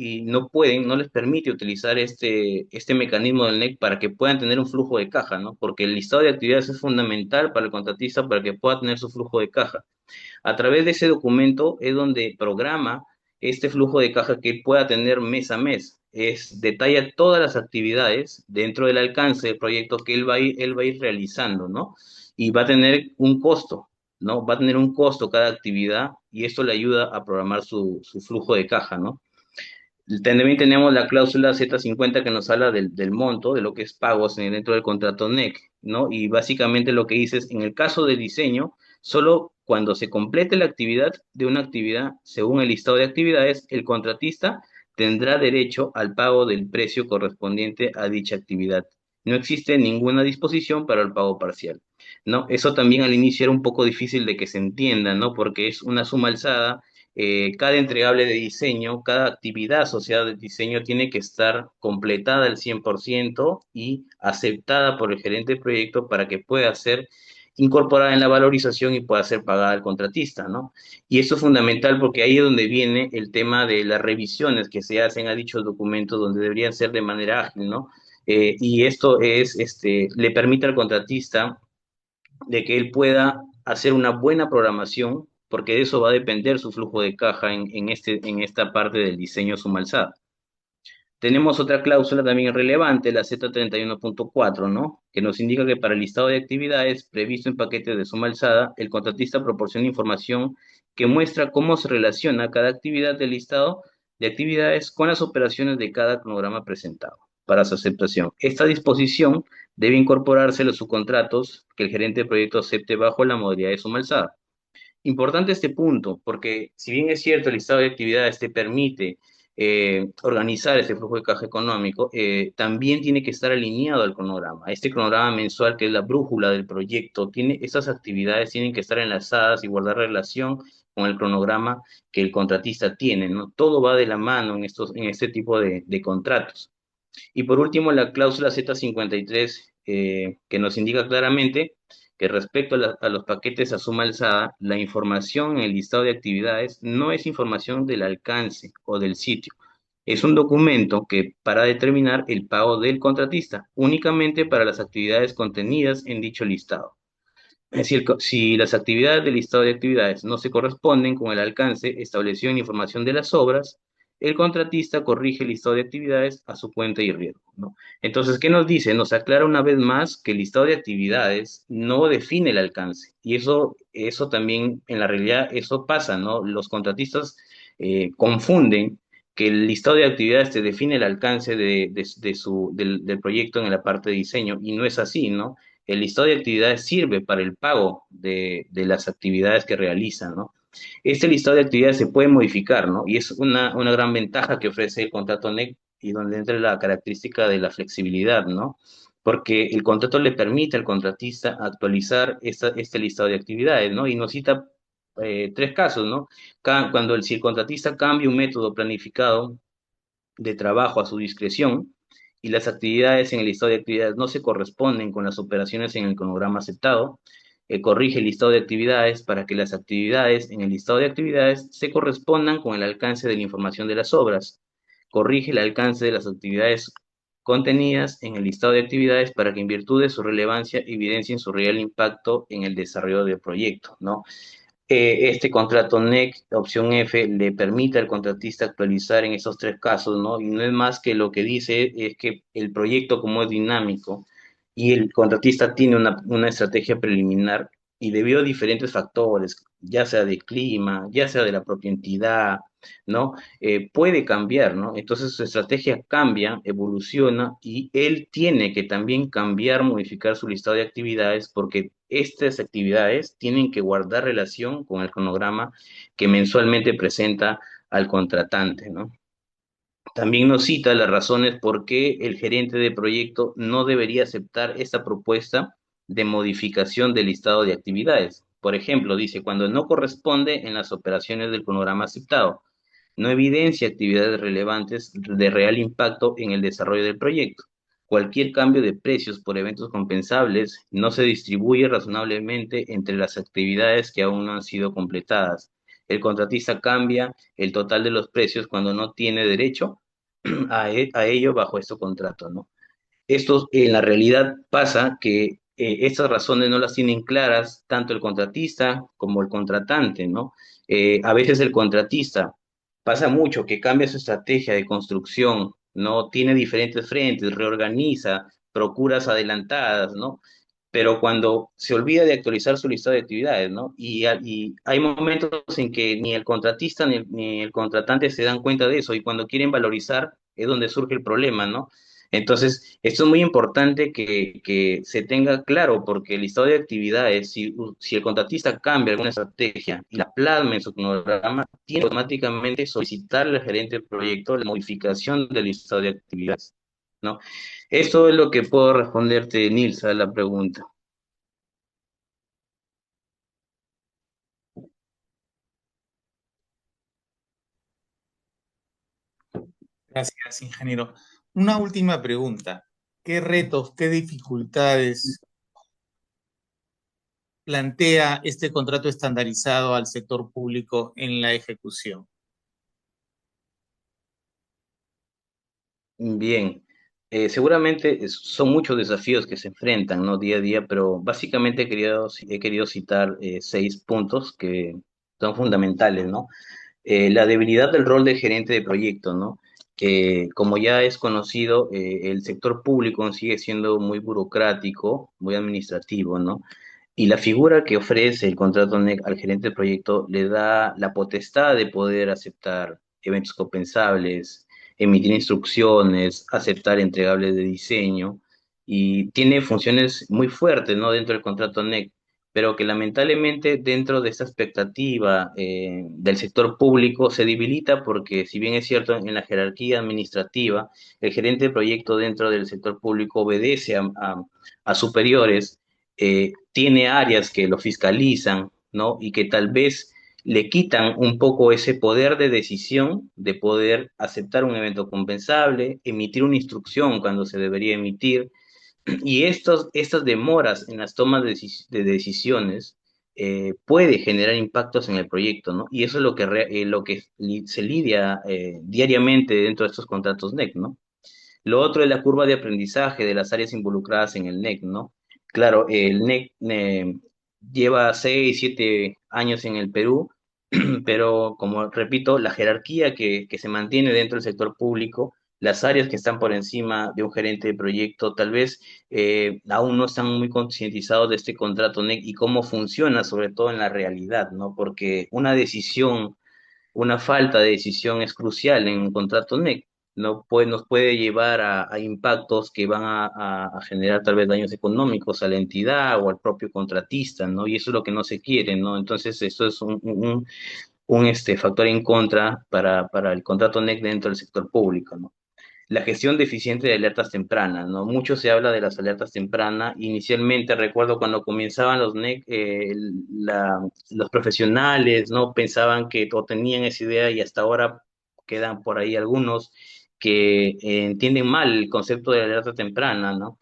[SPEAKER 5] pueden, no les permite utilizar este mecanismo del NEC para que puedan tener un flujo de caja, ¿no? Porque el listado de actividades es fundamental para el contratista para que pueda tener su flujo de caja. A través de ese documento es donde programa este flujo de caja que él pueda tener mes a mes. Detalla todas las actividades dentro del alcance del proyecto que él va a ir realizando, ¿no? Y va a tener un costo, ¿no? Va a tener un costo cada actividad y esto le ayuda a programar su flujo de caja, ¿no? También tenemos la cláusula Z50 que nos habla del monto, de lo que es pagos dentro del contrato NEC. ¿no? Y básicamente lo que dice es, en el caso del diseño, solo cuando se complete la actividad de una actividad, según el listado de actividades, el contratista tendrá derecho al pago del precio correspondiente a dicha actividad. No existe ninguna disposición para el pago parcial, ¿no? Eso también al inicio era un poco difícil de que se entienda, ¿no? Porque es una suma alzada, cada entregable de diseño, cada actividad asociada al diseño tiene que estar completada al 100% y aceptada por el gerente de proyecto para que pueda ser incorporada en la valorización y pueda ser pagada al contratista, ¿no? Y esto es fundamental porque ahí es donde viene el tema de las revisiones que se hacen a dichos documentos, donde deberían ser de manera ágil, ¿no? Y esto le permite al contratista de que él pueda hacer una buena programación, porque de eso va a depender su flujo de caja en esta parte del diseño suma alzada. Tenemos otra cláusula también relevante, la Z31.4, ¿no? Que nos indica que para el listado de actividades previsto en paquetes de suma alzada, el contratista proporciona información que muestra cómo se relaciona cada actividad del listado de actividades con las operaciones de cada cronograma presentado para su aceptación. Esta disposición debe incorporarse a los subcontratos que el gerente de proyecto acepte bajo la modalidad de suma alzada. Importante este punto, porque si bien es cierto, el listado de actividades te permite organizar ese flujo de caja económico, también tiene que estar alineado al cronograma. Este cronograma mensual, que es la brújula del proyecto, esas actividades tienen que estar enlazadas y guardar relación con el cronograma que el contratista tiene, ¿no? Todo va de la mano en este tipo de contratos. Y por último, la cláusula Z53, que nos indica claramente que respecto a los paquetes a suma alzada, la información en el listado de actividades no es información del alcance o del sitio. Es un documento que para determinar el pago del contratista, únicamente para las actividades contenidas en dicho listado. Es decir, si las actividades del listado de actividades no se corresponden con el alcance establecido en información de las obras, el contratista corrige el listado de actividades a su cuenta y riesgo, ¿no? Entonces, ¿qué nos dice? Nos aclara una vez más que el listado de actividades no define el alcance. Y eso también, en la realidad, eso pasa, ¿no? Los contratistas confunden que el listado de actividades te define el alcance del proyecto en la parte de diseño, y no es así, ¿no? El listado de actividades sirve para el pago de las actividades que realizan, ¿no? Este listado de actividades se puede modificar, ¿no? Y es una gran ventaja que ofrece el contrato NEC, y donde entra la característica de la flexibilidad, ¿no? Porque el contrato le permite al contratista actualizar este listado de actividades, ¿no? Y nos cita tres casos, ¿no? Si el contratista cambia un método planificado de trabajo a su discreción y las actividades en el listado de actividades no se corresponden con las operaciones en el cronograma aceptado, corrige el listado de actividades para que las actividades en el listado de actividades se correspondan con el alcance de la información de las obras. Corrige el alcance de las actividades contenidas en el listado de actividades para que en virtud de su relevancia evidencien su real impacto en el desarrollo del proyecto, ¿no? Este contrato NEC, opción F, le permite al contratista actualizar en esos tres casos, ¿no? Y no es más que lo que dice es que el proyecto, como es dinámico y el contratista tiene una estrategia preliminar, y debido a diferentes factores, ya sea de clima, ya sea de la propia entidad, ¿no? Puede cambiar, ¿no? Entonces su estrategia cambia, evoluciona, y él tiene que también cambiar, modificar su listado de actividades, porque estas actividades tienen que guardar relación con el cronograma que mensualmente presenta al contratante, ¿no? También nos cita las razones por qué el gerente de proyecto no debería aceptar esta propuesta de modificación del listado de actividades. Por ejemplo, dice, cuando no corresponde en las operaciones del cronograma aceptado, no evidencia actividades relevantes de real impacto en el desarrollo del proyecto. Cualquier cambio de precios por eventos compensables no se distribuye razonablemente entre las actividades que aún no han sido completadas. El contratista cambia el total de los precios cuando no tiene derecho a ello bajo este contrato, ¿no? Esto en la realidad pasa que estas razones no las tienen claras tanto el contratista como el contratante, ¿no? A veces el contratista pasa mucho que cambia su estrategia de construcción, ¿no? Tiene diferentes frentes, reorganiza, procuras adelantadas, ¿no? Pero cuando se olvida de actualizar su listado de actividades, ¿no? Y hay momentos en que ni el contratista ni el contratante se dan cuenta de eso, y cuando quieren valorizar es donde surge el problema, ¿no? Entonces, esto es muy importante que se tenga claro, porque el listado de actividades, si el contratista cambia alguna estrategia y la plasma en su cronograma, tiene que automáticamente solicitarle al gerente del proyecto la modificación del listado de actividades, ¿no? Esto es lo que puedo responderte, Nils, a la pregunta.
[SPEAKER 1] Gracias, ingeniero. Una última pregunta. ¿Qué retos, qué dificultades plantea este contrato estandarizado al sector público en la ejecución?
[SPEAKER 5] Bien, seguramente son muchos desafíos que se enfrentan, ¿no? Día a día, pero básicamente he querido citar 6 puntos que son fundamentales, ¿no? La debilidad del rol de gerente de proyecto, ¿no? Como ya es conocido, el sector público sigue siendo muy burocrático, muy administrativo, ¿no? Y la figura que ofrece el contrato NEC al gerente de proyecto le da la potestad de poder aceptar eventos compensables, emitir instrucciones, aceptar entregables de diseño, y tiene funciones muy fuertes, ¿no? Dentro del contrato NEC, pero que lamentablemente dentro de esta expectativa del sector público se debilita porque si bien es cierto en la jerarquía administrativa, el gerente de proyecto dentro del sector público obedece a superiores, tiene áreas que lo fiscalizan, ¿no? Y que tal vez le quitan un poco ese poder de decisión de poder aceptar un evento compensable, emitir una instrucción cuando se debería emitir, y estas demoras en las tomas de decisiones puede generar impactos en el proyecto, ¿no? Y eso es lo que se lidia diariamente dentro de estos contratos NEC, ¿no? Lo otro es la curva de aprendizaje de las áreas involucradas en el NEC, ¿no? Claro, el NEC lleva 6, 7 años en el Perú, pero como repito, la jerarquía que se mantiene dentro del sector público, las áreas que están por encima de un gerente de proyecto, tal vez aún no están muy concientizados de este contrato NEC y cómo funciona, sobre todo en la realidad, ¿no? Porque una falta de decisión es crucial en un contrato NEC. Nos puede llevar a impactos que van a generar tal vez daños económicos a la entidad o al propio contratista, ¿no? Y eso es lo que no se quiere, ¿no? Entonces, esto es un factor en contra para el contrato NEC dentro del sector público, ¿no? La gestión deficiente de alertas tempranas, ¿no? Mucho se habla de las alertas tempranas. Inicialmente recuerdo cuando comenzaban los NEC, los profesionales, ¿no? Pensaban que o tenían esa idea y hasta ahora quedan por ahí algunos que entienden mal el concepto de alerta temprana, ¿no?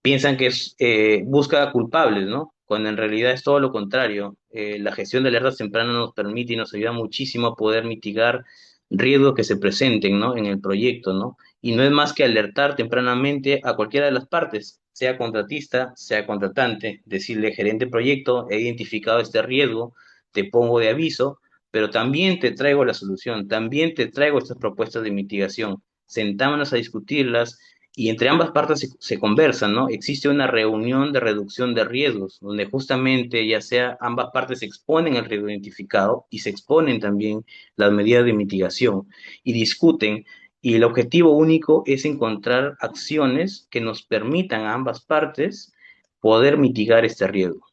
[SPEAKER 5] Piensan que busca culpables, ¿no? Cuando en realidad es todo lo contrario. La gestión de alertas tempranas nos permite y nos ayuda muchísimo a poder mitigar riesgos que se presenten, ¿no? En el proyecto, ¿no? Y no es más que alertar tempranamente a cualquiera de las partes, sea contratista, sea contratante, decirle, gerente de proyecto, he identificado este riesgo, te pongo de aviso, pero también te traigo la solución, también te traigo estas propuestas de mitigación. Sentámonos a discutirlas y entre ambas partes se conversan, ¿no? Existe una reunión de reducción de riesgos, donde justamente ya sea ambas partes exponen el riesgo identificado y se exponen también las medidas de mitigación y discuten. Y el objetivo único es encontrar acciones que nos permitan a ambas partes poder mitigar este riesgo.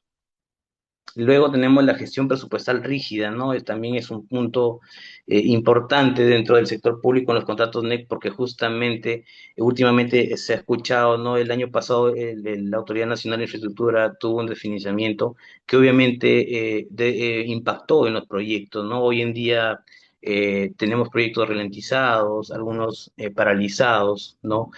[SPEAKER 5] Luego tenemos la gestión presupuestal rígida, ¿no? También es un punto importante dentro del sector público en los contratos NEC, porque justamente últimamente se ha escuchado, ¿no? El año pasado la Autoridad Nacional de Infraestructura tuvo un definicionamiento que obviamente impactó en los proyectos, ¿no? Hoy en día tenemos proyectos ralentizados, algunos paralizados, ¿no?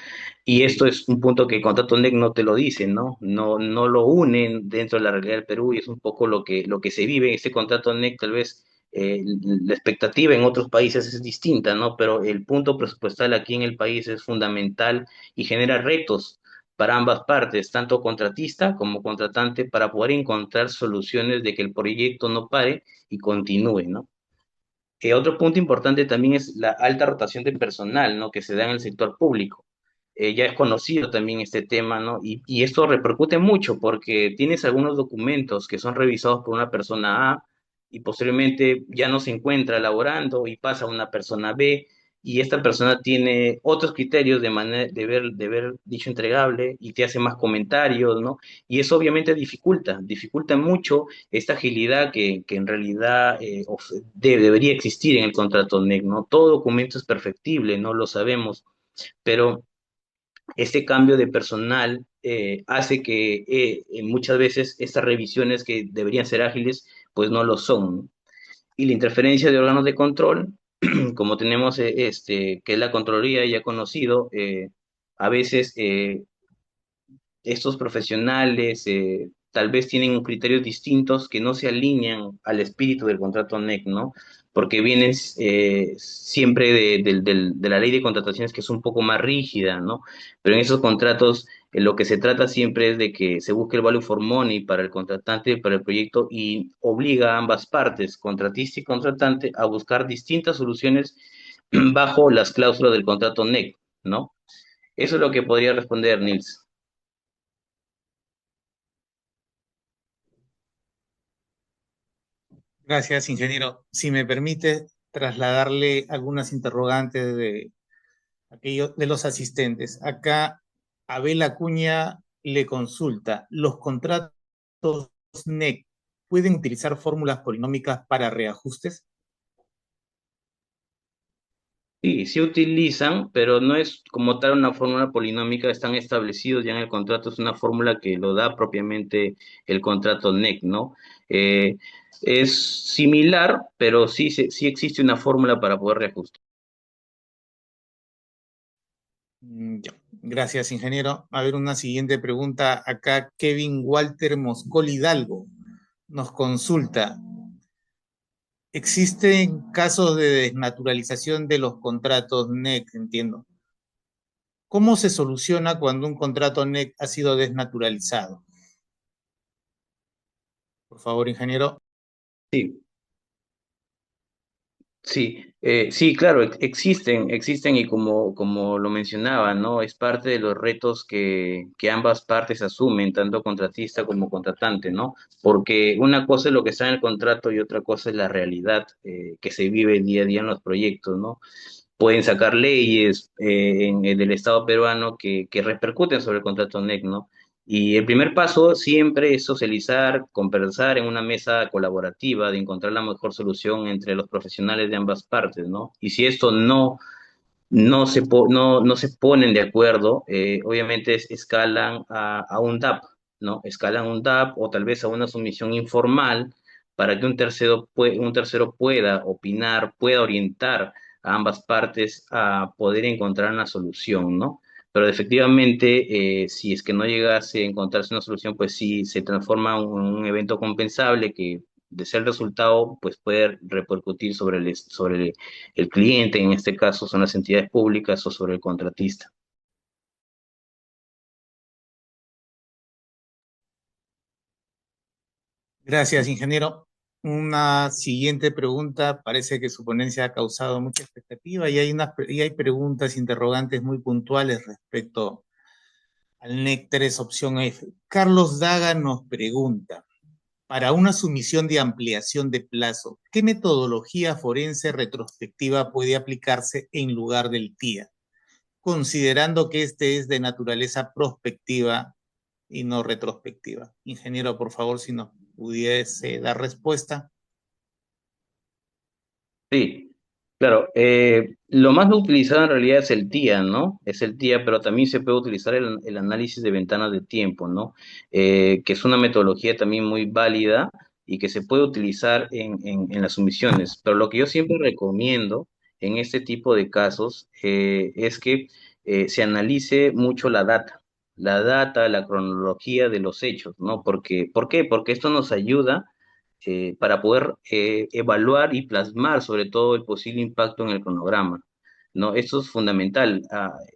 [SPEAKER 5] Y esto es un punto que el contrato NEC no te lo dice, ¿no? No lo unen dentro de la realidad del Perú y es un poco lo que se vive en este contrato NEC. Tal vez la expectativa en otros países es distinta, ¿no? Pero el punto presupuestal aquí en el país es fundamental y genera retos para ambas partes, tanto contratista como contratante, para poder encontrar soluciones de que el proyecto no pare y continúe, ¿no? Otro punto importante también es la alta rotación de personal, ¿no? Que se da en el sector público. Ya es conocido también este tema, ¿no? Y esto repercute mucho porque tienes algunos documentos que son revisados por una persona A y posteriormente ya no se encuentra laborando y pasa a una persona B y esta persona tiene otros criterios de ver dicho entregable y te hace más comentarios, ¿no? Y eso obviamente dificulta mucho esta agilidad que en realidad debería existir en el contrato NEC, ¿no? Todo documento es perfectible, no lo sabemos, pero este cambio de personal hace que muchas veces estas revisiones que deberían ser ágiles, pues no lo son, ¿no? Y la interferencia de órganos de control, como tenemos que es la Contraloría ya conocido, a veces estos profesionales tal vez tienen criterios distintos que no se alinean al espíritu del contrato NEC, ¿no? Porque vienen siempre de la ley de contrataciones que es un poco más rígida, ¿no? Pero en esos contratos lo que se trata siempre es de que se busque el value for money para el contratante y para el proyecto y obliga a ambas partes, contratista y contratante, a buscar distintas soluciones bajo las cláusulas del contrato NEC, ¿no? Eso es lo que podría responder, Nils.
[SPEAKER 1] Gracias, ingeniero. Si me permite trasladarle algunas interrogantes de aquellos de los asistentes. Acá Abel Acuña le consulta, ¿los contratos NEC pueden utilizar fórmulas polinómicas para reajustes?
[SPEAKER 5] Sí, sí utilizan, pero no es como tal una fórmula polinómica, están establecidos ya en el contrato, es una fórmula que lo da propiamente el contrato NEC, ¿no? Eh, es similar, pero sí existe una fórmula para poder reajustar.
[SPEAKER 1] Ya. Gracias, ingeniero. A ver, una siguiente pregunta. Acá Kevin Walter Moscol Hidalgo nos consulta. ¿Existen casos de desnaturalización de los contratos NEC? Entiendo. ¿Cómo se soluciona cuando un contrato NEC ha sido desnaturalizado? Por favor, ingeniero.
[SPEAKER 5] Sí, sí, claro, existen y como lo mencionaba, ¿no? Es parte de los retos que ambas partes asumen, tanto contratista como contratante, ¿no? Porque una cosa es lo que está en el contrato y otra cosa es la realidad que se vive día a día en los proyectos, ¿no? Pueden sacar leyes del Estado peruano que repercuten sobre el contrato NEC, ¿no? Y el primer paso siempre es socializar, conversar en una mesa colaborativa de encontrar la mejor solución entre los profesionales de ambas partes, ¿no? Y si esto no se ponen de acuerdo, obviamente escalan a un DAP, ¿no? Escalan un DAP o tal vez a una sumisión informal para que un tercero pueda opinar, pueda orientar a ambas partes a poder encontrar una solución, ¿no? Pero efectivamente, si es que no llegase a encontrarse una solución, pues sí se transforma en un evento compensable que, de ser resultado, pues puede repercutir sobre el cliente, en este caso son las entidades públicas o sobre el contratista.
[SPEAKER 1] Gracias, ingeniero. Una siguiente pregunta. Parece que su ponencia ha causado mucha expectativa y hay preguntas, interrogantes muy puntuales respecto al NEC 3 opción F. Carlos Daga nos pregunta, para una sumisión de ampliación de plazo, ¿qué metodología forense retrospectiva puede aplicarse en lugar del TIA, considerando que este es de naturaleza prospectiva y no retrospectiva? Ingeniero, por favor, si nos pudiese dar respuesta.
[SPEAKER 5] Sí, claro. Lo más utilizado en realidad es el TIA, ¿no? Es el TIA, pero también se puede utilizar el análisis de ventanas de tiempo, ¿no? Que es una metodología también muy válida y que se puede utilizar en las sumisiones. Pero lo que yo siempre recomiendo en este tipo de casos es que se analice mucho la cronología de los hechos, ¿no? ¿Por qué? Porque esto nos ayuda para poder evaluar y plasmar sobre todo el posible impacto en el cronograma, ¿no? Esto es fundamental.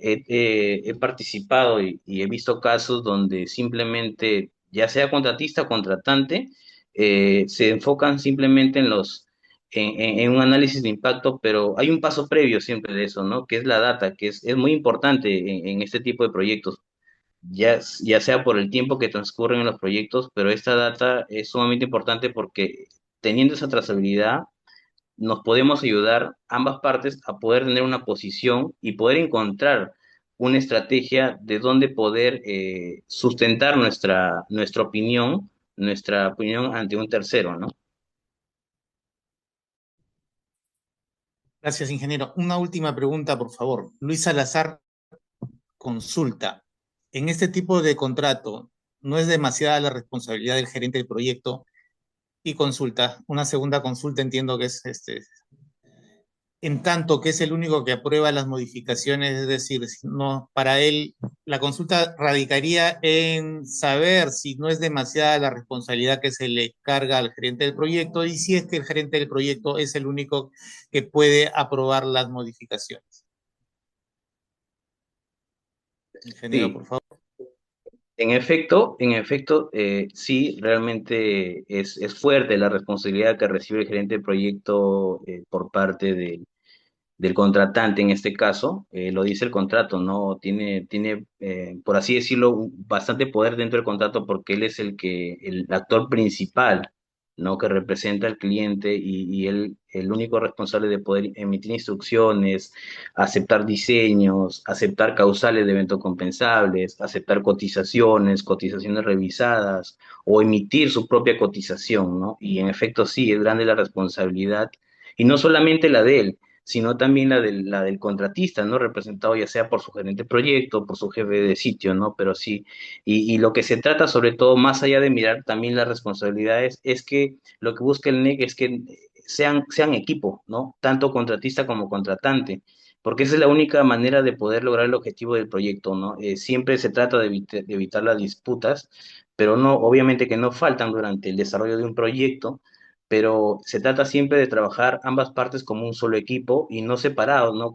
[SPEAKER 5] He participado y he visto casos donde simplemente, ya sea contratista o contratante, se enfocan simplemente en un análisis de impacto, pero hay un paso previo siempre de eso, ¿no? Que es la data, que es muy importante en este tipo de proyectos, ya sea por el tiempo que transcurren en los proyectos, pero esta data es sumamente importante porque teniendo esa trazabilidad, nos podemos ayudar ambas partes a poder tener una posición y poder encontrar una estrategia de dónde poder sustentar nuestra opinión ante un tercero, ¿no?
[SPEAKER 1] Gracias, ingeniero. Una última pregunta, por favor. Luis Salazar consulta. En este tipo de contrato, ¿no es demasiada la responsabilidad del gerente del proyecto? Y consulta, una segunda consulta entiendo que es en tanto que es el único que aprueba las modificaciones, es decir, no, para él la consulta radicaría en saber si no es demasiada la responsabilidad que se le carga al gerente del proyecto y si es que el gerente del proyecto es el único que puede aprobar las modificaciones. Ingeniero,
[SPEAKER 5] Sí,
[SPEAKER 1] por favor.
[SPEAKER 5] en efecto, sí, realmente es fuerte la responsabilidad que recibe el gerente del proyecto por parte del contratante en este caso, lo dice el contrato, ¿no? Tiene, por así decirlo, bastante poder dentro del contrato porque él es el actor principal, ¿no? Que representa al cliente y él, el único responsable de poder emitir instrucciones, aceptar diseños, aceptar causales de eventos compensables, aceptar cotizaciones revisadas o emitir su propia cotización, ¿no? Y en efecto sí, es grande la responsabilidad y no solamente la de él, sino también la del contratista, ¿no? Representado ya sea por su gerente de proyecto, por su jefe de sitio, ¿no? Pero sí, y lo que se trata sobre todo, más allá de mirar también las responsabilidades, es que lo que busca el NEC es que sean equipo, ¿no? Tanto contratista como contratante. Porque esa es la única manera de poder lograr el objetivo del proyecto, ¿no? Siempre se trata de evitar las disputas, pero no, obviamente que no faltan durante el desarrollo de un proyecto, pero se trata siempre de trabajar ambas partes como un solo equipo y no separados, ¿no?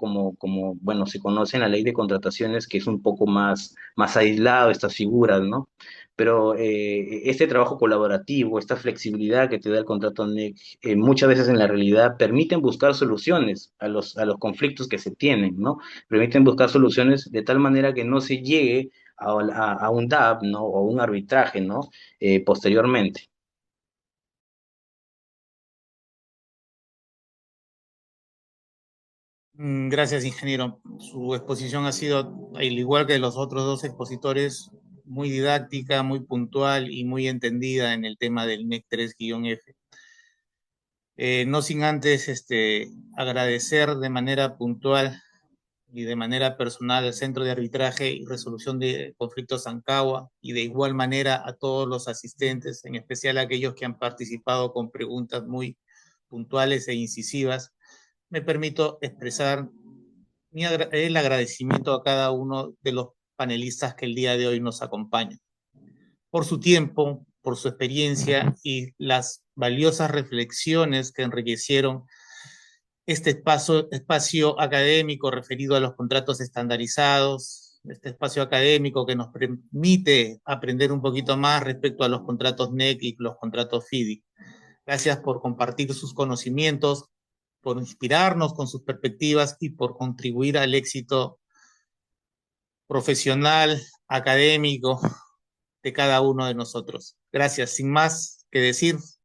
[SPEAKER 5] Bueno, se conoce en la ley de contrataciones que es un poco más aislado estas figuras, ¿no? Pero este trabajo colaborativo, esta flexibilidad que te da el contrato NEC, muchas veces en la realidad permiten buscar soluciones a los conflictos que se tienen, ¿no? Permiten buscar soluciones de tal manera que no se llegue a un DAB, ¿no? O un arbitraje, ¿no? Posteriormente.
[SPEAKER 1] Gracias, ingeniero. Su exposición ha sido, al igual que los otros dos expositores, muy didáctica, muy puntual y muy entendida en el tema del NEC 3-F. No sin antes agradecer de manera puntual y de manera personal al Centro de Arbitraje y Resolución de Conflictos Ancagua y de igual manera a todos los asistentes, en especial a aquellos que han participado con preguntas muy puntuales e incisivas. Me permito expresar el agradecimiento a cada uno de los panelistas que el día de hoy nos acompañan por su tiempo, por su experiencia y las valiosas reflexiones que enriquecieron este espacio académico referido a los contratos estandarizados, este espacio académico que nos permite aprender un poquito más respecto a los contratos NEC y los contratos FIDI. Gracias por compartir sus conocimientos, por inspirarnos con sus perspectivas y por contribuir al éxito profesional, académico de cada uno de nosotros. Gracias. Sin más que decir,